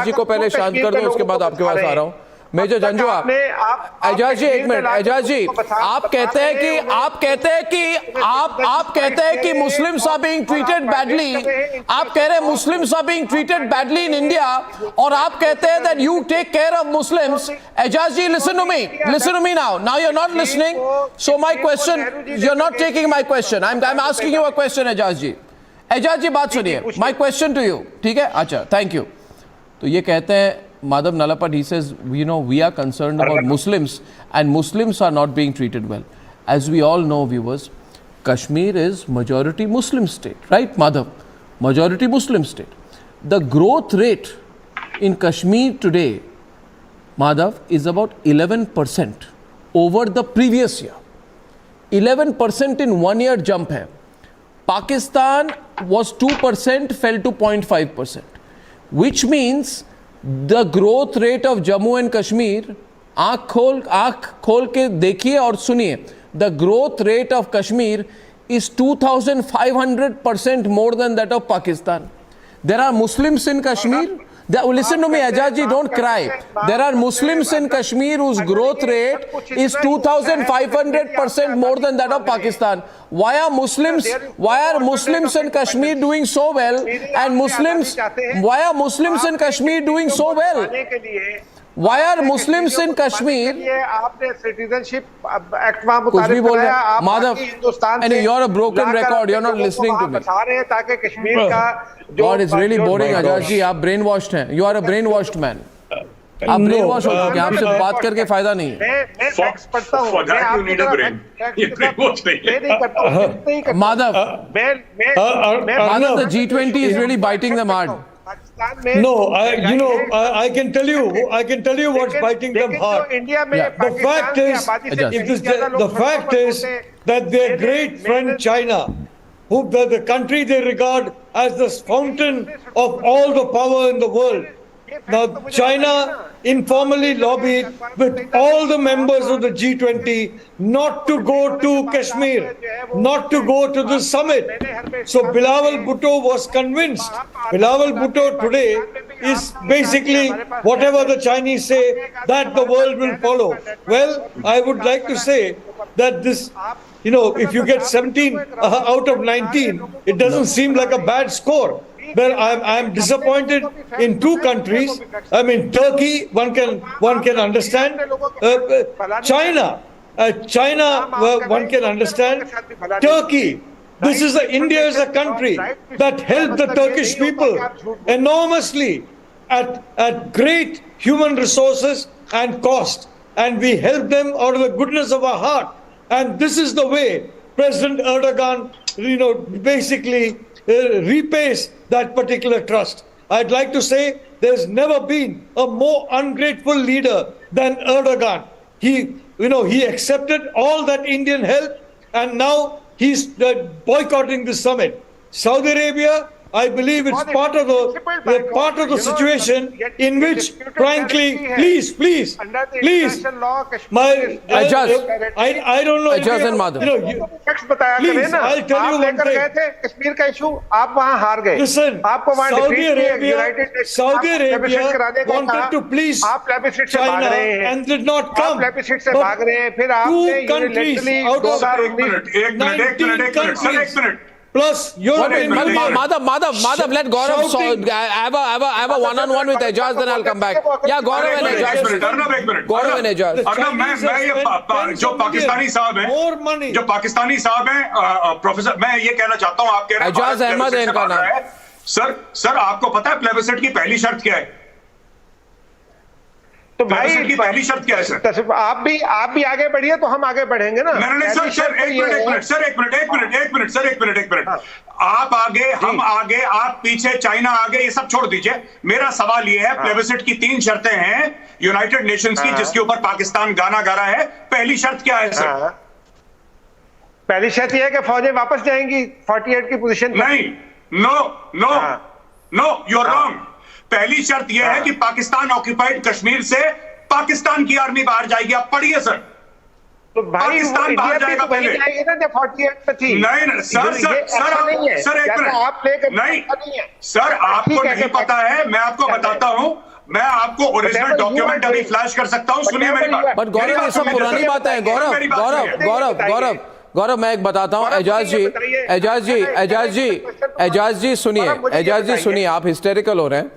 जी को पहले शांत कर दूं, उसके बाद आपके पास आ रहा हूं। मेजर जंजुआ, एजाज जी 1 मिनट। एजाज जी आप कहते हैं कि Muslims are being treated badly, आप कह रहे हैं Muslims are being treated badly in India, और आप कहते हैं that you take care of Muslims. Ejaz ji listen to me now you are not listening, so my question, you are not taking my question, I am asking you a question. Ejaz ji बात सुनिए, my question to you, ठीक है? अच्छा, thank you. तो ये कहते हैं Madhav Nalapat, he says, we are concerned about Muslims and Muslims are not being treated well. As we all know, viewers, Kashmir is majority Muslim state, right Madhav? Majority Muslim state. The growth rate in Kashmir today, Madhav, is about 11% over the previous year. 11% in 1 year jump hai. Pakistan was 2%, fell to 0.5%, which means the growth rate of Jammu and Kashmir, आँख खोल के देखिए और सुनिए, the growth rate of Kashmir is 2,500% more than that of Pakistan. There are Muslims in Kashmir. Listen to me, Ajaz ji, don't cry. There are Muslims in Kashmir whose growth rate is 2,500% more than that of Pakistan. Why are Muslims in Kashmir doing so well? And why are Muslims in Kashmir doing so well? Why are Muslims in Kashmir? आपने citizenship act वहां कुछ भी बोल रहे हैं, Madhav. Hindustan And you're a broken record. You're not listening to me. बता रहे हैं ताकि कश्मीर का God, it's really boring, Ajaz ji. आप brainwashed हैं. You are a brainwashed man. आप brainwash हो चुके हैं. आपसे बात करके फायदा नहीं है. मैं फैक्ट्स पढ़ता हूं. मैं आपकी तरह Madhav, the G20 is really biting them hard. No, I can tell you what's biting them hard. The fact is that their great friend China, who the country they regard as the fountain of all the power in the world. Now, China informally lobbied with all the members of the G20 not to go to Kashmir, not to go to the summit. So Bilawal Bhutto was convinced. Bilawal Bhutto today is basically whatever the Chinese say, that the world will follow. Well, I would like to say that this, if you get 17 out of 19, it doesn't seem like a bad score. But I'm disappointed in two countries. I mean, Turkey, one can understand. China, one can understand. Turkey, India is a country that helped the Turkish people enormously at great human resources and cost. And we helped them out of the goodness of our heart. And this is the way President Erdogan, basically repays that particular trust. I'd like to say there's never been a more ungrateful leader than Erdogan. He accepted all that Indian help, and now he's boycotting the summit. Saudi Arabia, I believe it's part of the situation in which, frankly, please, I don't know. Ajaz and Madhav. Please, I'll tell you one thing. Kashmir का issue आप वहां हार गए. Listen, आपको वहां Saudi Arabia wanted to please China and did not come. आप plebiscite से भाग रहे हैं. फिर आपने यूनिलैटरली एक minute plus Madhav, let Gaurav have a one-on-one with Ajaz, then I'll come back. Yeah, Gaurav and Ajaz. Gaurav and Ajaz. Arnab, मैं ये जो पाकिस्तानी साहब हैं प्रोफेसर, मैं ये कहना चाहता हूँ, आप कह रहे हैं एजाज अहमद है इनका नाम. सर आपको पता है प्लेबिसिट की पहली शर्त क्या है? तो भाई की पहली शर्त क्या है सर? आप भी आगे बढ़िए तो हम आगे बढ़ेंगे ना. सर एक मिनट. आप आगे, हम आगे, आप पीछे, चाइना आगे, ये सब छोड़ दीजिए. मेरा सवाल ये है, प्लेबिसिट की 3 शर्तें हैं यूनाइटेड नेशंस की, जिसके ऊपर पाकिस्तान गाना गा रहा है. पहली शर्त क्या है सर? पहली शर्त यह है कि फौजें वापस जाएंगी 48 की पोजीशन पर. नहीं, नो, यू आर रॉन्ग. पहली शर्त यह है कि पाकिस्तान ऑक्यूपाइड कश्मीर से पाकिस्तान की आर्मी बाहर जाएगी. आप पढ़िए सर. तो पाकिस्तान बाहर जाएगा पहले. नहीं सर एक मिनट. नहीं सर, आपको नहीं पता है, मैं आपको बताता हूं. मैं आपको ओरिजिनल डॉक्यूमेंट अभी फ्लैश कर सकता हूं. सुनिए मेरी बात. बट गौरव, ये सब पुरानी बातें हैं. गौरव, मैं एक बताता हूं. एजाज जी सुनिए. आप हिस्टेरिकल हो रहे हैं.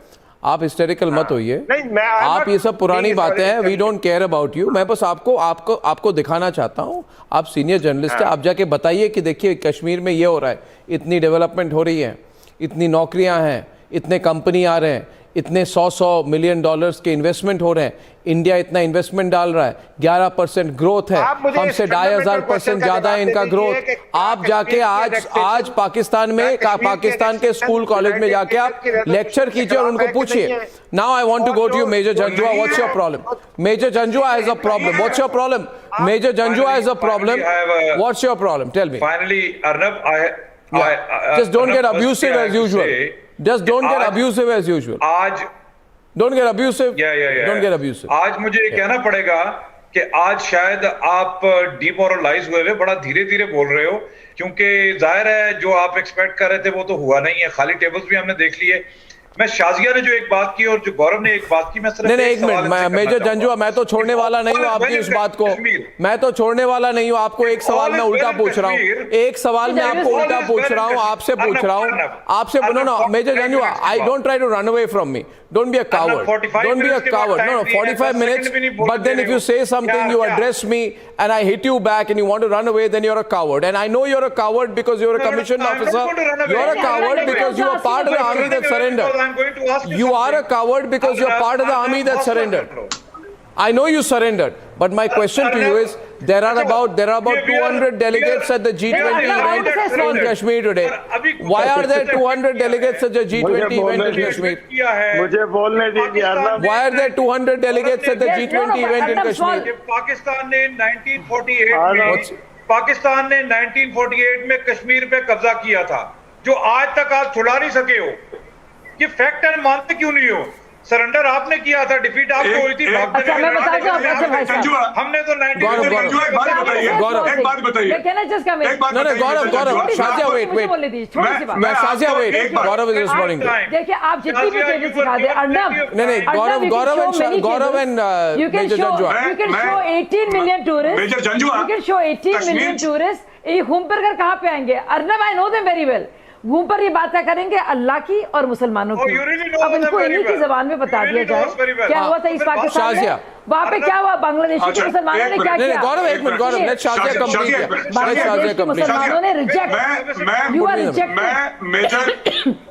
आप हिस्टेरिकल मत होइए. आप ये सब पुरानी बातें हैं. We don't care about you. मैं बस आपको दिखाना चाहता हूं. आप सीनियर जर्नलिस्ट हैं. आप जाके बताइए कि देखिए कश्मीर में ये हो रहा है, इतनी डेवलपमेंट हो रही है, इतनी नौकरियां हैं, इतने कंपनी आ रहे हैं, इतने 100 मिलियन डॉलर्स के इन्वेस्टमेंट हो रहे हैं. इंडिया इतना इन्वेस्टमेंट डाल रहा है. 11% ग्रोथ है. हमसे 2,500% ज्यादा है इनका ग्रोथ. आप जाके आज पाकिस्तान में पाकिस्तान के स्कूल कॉलेज में जाके आप लेक्चर कीजिए और उनको पूछिए. Now I want to go to you major Janjua. What's your problem? Major Janjua has a problem. What's your problem? Major Janjua has a problem. What's your problem? Tell me. Finally, Arnab, just don't get abusive as usual. Just don't get abusive as usual. आज don't get abusive. Don't get abusive. आज मुझे कहना पड़ेगा कि आज शायद आप demoralise हुए हुए बड़ा धीरे धीरे बोल रहे हो, क्योंकि जाहिर है जो आप एक्सपेक्ट कर रहे थे वो तो हुआ नहीं है। खाली टेबल्स भी हमने देख लिए। मैं शाजिया ने जो एक बात की और जो गौरव ने एक बात की, मैं सिर्फ एक मिनट, मेजर जंजुआ, मैं तो छोड़ने वाला नहीं हूं आपकी इस बात को, मैं तो छोड़ने वाला नहीं हूं आपको। एक सवाल मैं उल्टा पूछ रहा हूं, एक सवाल मैं आपको उल्टा पूछ रहा हूं, आपसे पूछ रहा हूं, आपसे। No major Janjua, I don't try to run away from me, don't be a coward, don't be a coward. No, 45 minutes, but then if you say something, you address me and I hit you back and you want to run away, then you're a coward. And I know you're a coward because you're a commissioned officer. You're a coward because you are part of the army that surrendered. You are a coward because you're part of the army that surrendered. I know you surrendered, but my question to you is, there are about 200 delegates at the G20 event in Kashmir today. Why are there 200 delegates at the G20 event in Kashmir? Why are there 200 delegates at the G20 event in Kashmir? Pakistan ने 1948 में कश्मीर पे कब्जा किया था, जो आज तक आप छुड़ा नहीं सके हो। ये फैक्ट है, मानते क्यों नहीं हो? सरेंडर आपने किया था, डिफीट आपको हुई थी। अच्छा, मैं बता दूं हमने तो Gaurav, Shazia wait, Gaurav is responding. देखिए, आप जितनी भी टेबल सिखा दे, Arnab, Gaurav and major Janjua, you can show 18 million tourists, you can show 18 million tourists, ये घूम फिर कर कहाँ पे आएंगे? Arnab, I know them very well. घूम पर ये बातें करेंगे अल्लाह की और मुसलमानों की। अब इनको इन्हीं की जबान में बता दिया जाए क्या हुआ था इस पाकिस्तान में, वहाँ पे क्या हुआ, बांग्लादेशी मुसलमानों ने क्या किया? गौरव, एक minute, Gaurav, let's Shazia complete. Bangladeshi मुसलमानों ने रिजेक्ट, यू आर रिजेक्टेड।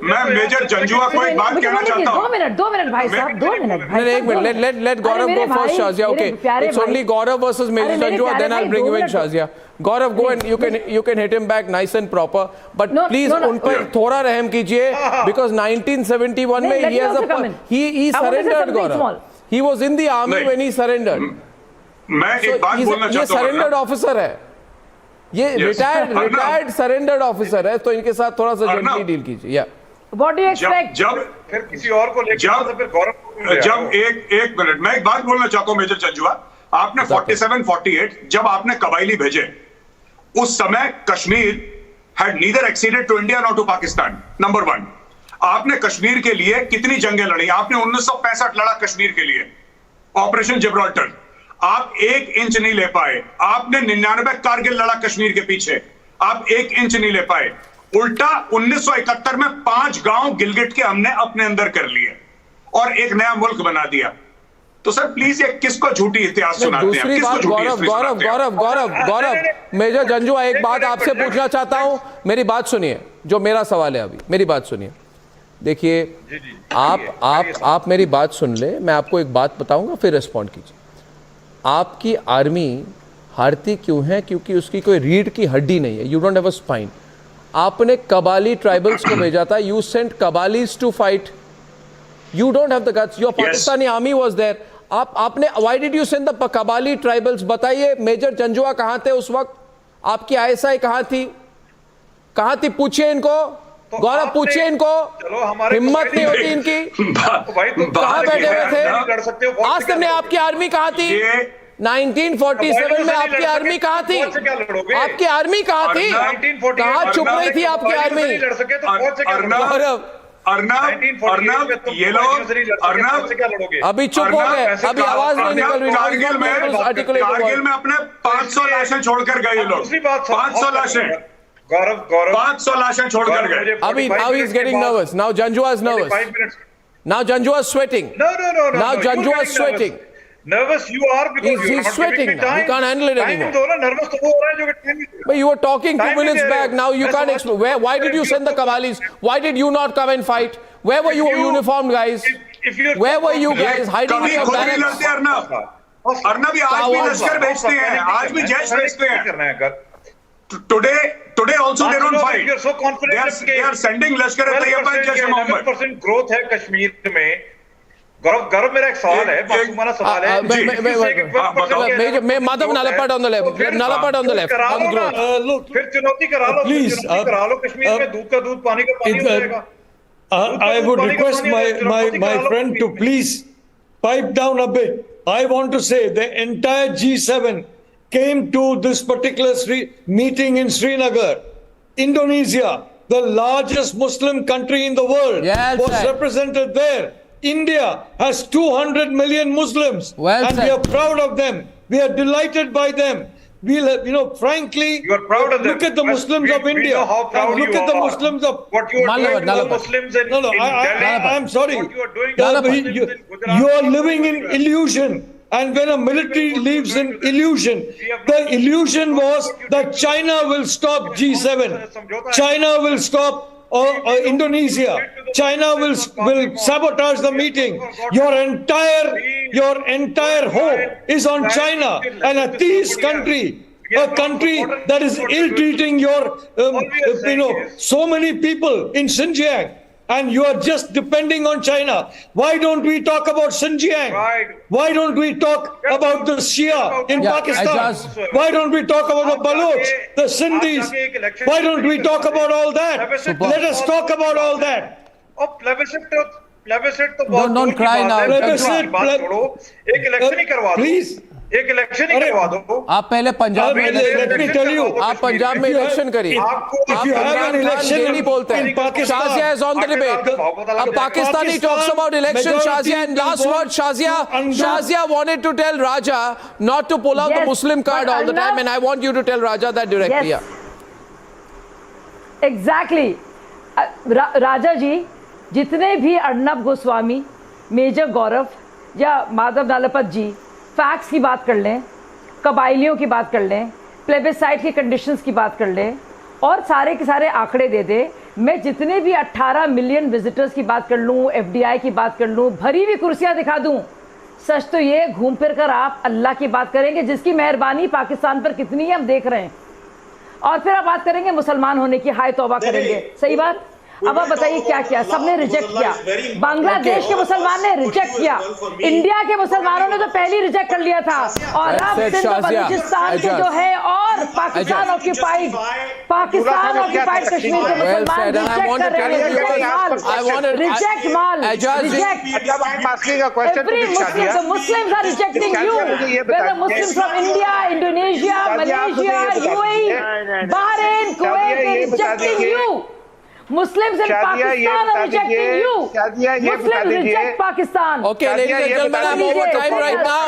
मैं मेजर जंजुआ को एक बात कहना चाहता हूं। 2 मिनट भाई साहब, 2 मिनट भाई साहब। एक minute, let Gaurav go first, Shazia. Okay, it's only Gaurav versus Major Janjua. Then I'll bring you in, Shazia. Gaurav, go and you can hit him back nice and proper. But please उन पर थोड़ा रहम कीजिए, because 1971 में he surrendered, Gaurav. He was in the army when he surrendered. मैं एक बात बोलना चाहता हूं। ये surrendered officer है, ये retired surrendered officer है, तो इनके साथ थोड़ा सा gently deal कीजिए। What do you expect? जब फिर किसी और को लेकर फिर गौरव, जब एक मिनट, मैं एक बात बोलना चाहता हूं मेजर जंजुआ। आपने 47-48 जब आपने कबायली भेजे, उस समय Kashmir had neither acceded to India nor to Pakistan. Number 1. आपने कश्मीर के लिए कितनी जंगें लड़ी? आपने 1965 लड़ा कश्मीर के लिए, ऑपरेशन जिब्राल्टर। आप 1 इंच नहीं ले पाए। आपने 99 कारगिल लड़ा कश्मीर के पीछे, आप 1 इंच नहीं ले पाए। उल्टा 1971 में 5 गांव गिलगिट के हमने अपने अंदर कर लिए और एक नया मुल्क बना दिया। तो सर प्लीज, ये किसको झूठी इतिहास सुनाते हैं? दूसरी बात, गौरव, मेजर जंजुआ, एक बात आपसे पूछना चाहता हूं, मेरी बात सुनिए, जो मेरा सवाल है अभी, मेरी बात सुनिए। देखिए, आप मेरी बात सुन ले, मैं आपको एक बात बताऊंगा, फिर रिस्पॉन्ड कीजिए। आपकी आर्मी हारती क्यों है? क्योंकि उसकी कोई रीढ़ की हड्डी नहीं है, you don't have a spine. आपने कबाली ट्राइबल्स को भेजा था, यू सेंट कबालीज to fight, you don't have the guts, your Pakistani army was there. आपने, why did you send the कबाली ट्राइबल्स? बताइए, मेजर जंजुआ कहां थे उस वक्त? आपकी आईएसआई कहां थी? पूछिए इनको, गौरव, पूछिए इनको, हिम्मत नहीं होती इनकी, कहां बैठे हुए थे? आज तक आपकी आर्मी कहां थी? 1947 में आपकी आर्मी कहां थी? आपकी आर्मी कहां थी? कहां छुप रही थी आपकी आर्मी? अर्नब, ये लोग, अभी चुप हो गए, अभी आवाज नहीं निकल रही। कारगिल में अपने 500 लाशें छोड़कर गए ये लोग, 500 लाशें, गौरव 500 लाशें छोड़कर गए। अभी now he's getting nervous. Now Janjua is nervous. Now Janjua is sweating. No. Now Janjua is sweating. Nervous you are because he's sweating now. He can't handle it anymore. Nervous तो वो हो रहा है जो कि But you were talking 2 minutes back. Now you can't explain. Why did you send the Kabalis? Why did you not come and fight? Where were you uniformed guys? Where were you guys hiding in your barracks? Arnab, ये आज भी लश्कर भेजते हैं, आज भी जैश भेजते हैं। Today also they don't fight. You're so confident. They are sending Lashkar Taiba and Jaish Mohammad. 11% growth है कश्मीर में। गौरव, मेरा एक सवाल है, मासूमाना सवाल है। मैं Madhav नालापाट on the left, on growth. फिर चुनौती करा लो, कश्मीर में दूध का दूध, पानी का पानी हो जाएगा। I would request my friend to please pipe down a bit. I want to say the entire G7 came to this particular meeting in Srinagar. Indonesia, the largest Muslim country in the world, was represented there. India has 200 million Muslims, and we are proud of them. We are delighted by them. Frankly, you are proud of them. Look at the Muslims of India. We know how proud look you at the are. Muslims of What you are doing to the Muslims in Delhi. I'm sorry. What you are doing to the Muslims in Gujarat. You are living in illusion. And when a military lives in illusion, the illusion was that China will stop G7. China will stop Indonesia. China will sabotage the meeting. Your entire hope is on China and a theist country. A country that is ill-treating so many people in Xinjiang. And you are just depending on China. Why don't we talk about Xinjiang? Why don't we talk about the Shia in Pakistan? Why don't we talk about the Baloch, the Sindhis? Why don't we talk about all that? Let us talk about all that. Don't cry now. Please. एक election ही करवा दो आप पहले पंजाब में आप पंजाब में election करिए आप नहीं बोलते हैं Shazia is on the debate अब Pakistani talks about election Shazia and last word Shazia wanted to tell Raja not to pull out the Muslim card all the time and I want you to tell Raja that directly. Yes. Exactly. राजा जी जितने भी Arnab Goswami major गौरव या माधव नालापत जी facts की बात कर लें कबाइलियों की बात कर लें प्लेबिसाइट की कंडीशंस की बात कर लें और सारे के सारे आंकड़े दे दे मैं जितने भी 18 मिलियन विजिटर्स की बात कर लूं एफडीआई की बात कर लूं भरी हुई कुर्सियां दिखा दूं सच तो ये घूम फिर कर आप अल्लाह की बात करेंगे जिसकी मेहरबानी पाकिस्तान पर कितनी है हम देख रहे हैं और फिर आप बात करेंगे मुसलमान होने की हाय तौबा करेंगे सही बात अब आप बताइए क्या किया सबने रिजेक्ट किया बांग्लादेश के मुसलमान ने रिजेक्ट किया इंडिया के मुसलमानों ने तो पहले ही रिजेक्ट कर लिया था और अब सिंध बलूचिस्तान के जो है और पाकिस्तान ऑक्यूपाइड कश्मीर के मुसलमान रिजेक्ट कर रहे हैं रिजेक्ट माल every Muslim the Muslims are rejecting you whether Muslims from India Indonesia Malaysia UAE Bahrain Kuwait rejecting you Muslims in Pakistan are rejecting you. Muslims reject Pakistan. Okay, ladies and gentlemen, I'm over time right now.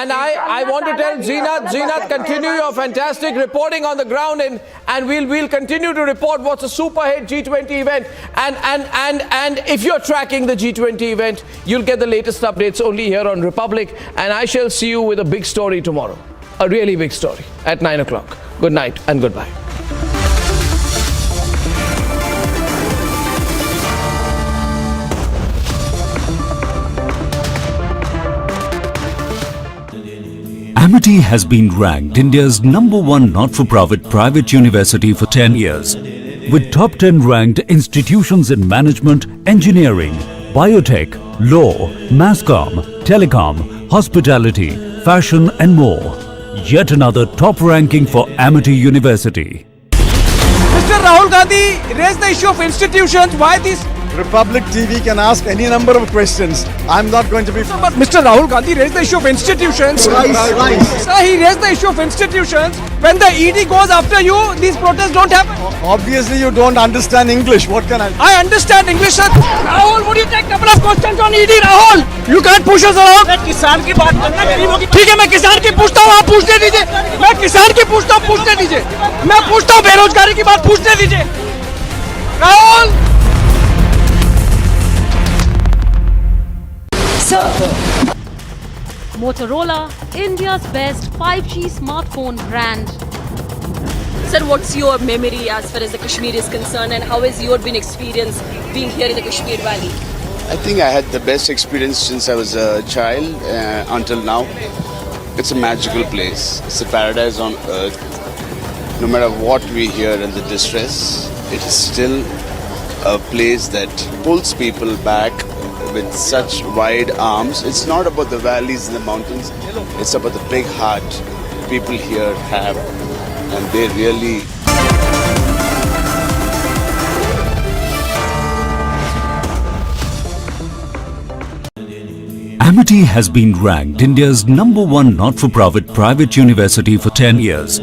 And I want to tell Zeenat, continue your fantastic reporting on the ground and we'll continue to report what's a super hit G20 event. And if you're tracking the G20 event, you'll get the latest updates only here on Republic. And I shall see you with a big story tomorrow. A really big story at 9 o'clock. Good night and goodbye. Amity has been ranked India's #1 not-for-profit private university for 10 years, with top 10 ranked institutions in management, engineering, biotech, law, masscom, telecom, hospitality, fashion and more. Yet another top ranking for Amity University. Mr. Rahul Gandhi raised the issue of institutions. Why this? Republic TV can ask any number of questions. I'm not going to be... But Mr. Rahul Gandhi raised the issue of institutions. Sir, he raised the issue of institutions. When the ED goes after you, these protests don't happen. Obviously, you don't understand English. What can I... I understand English, sir. Rahul, would you take a couple of questions on ED, Rahul? You can't push us around. मैं किसान की बात करना गरीबों की ठीक है मैं किसान की पूछता हूँ आप पूछने दीजिए मैं किसान की पूछता हूँ पूछने दीजिए मैं पूछता हूँ बेरोजगारी की बात पूछने दीजिए Rahul Motorola, India's best 5G smartphone brand. Sir, what's your memory as far as the Kashmir is concerned and how has your been experience being here in the Kashmir Valley? I think I had the best experience since I was a child until now. It's a magical place. It's a paradise on earth. No matter what we hear in the distress, it is still a place that pulls people back with such wide arms. It's not about the valleys and the mountains. It's about the big heart people here have. And they really... Amity has been ranked India's #1 not-for-profit private university for 10 years,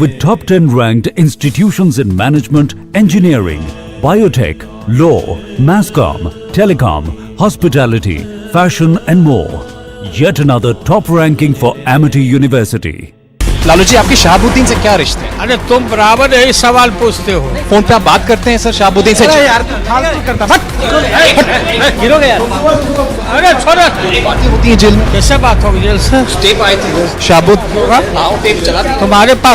with top 10 ranked institutions in management, engineering, biotech, law, mass comm, telecom, hospitality, fashion and more. Yet another top ranking for Amity University. Lalu ji, आपके शहाबुद्दीन से क्या रिश्ते हैं? अरे तुम बराबर यही सवाल पूछते हो। फोन पे आप बात करते हैं सर शहाबुद्दीन से? यार फालतू करता गिरोगे यार। अरे छोड़ो, बातें होती हैं जेल में। कैसे बात होगी जेल से? टेप आए थे शहाबुद्दीन, तुम्हारे पास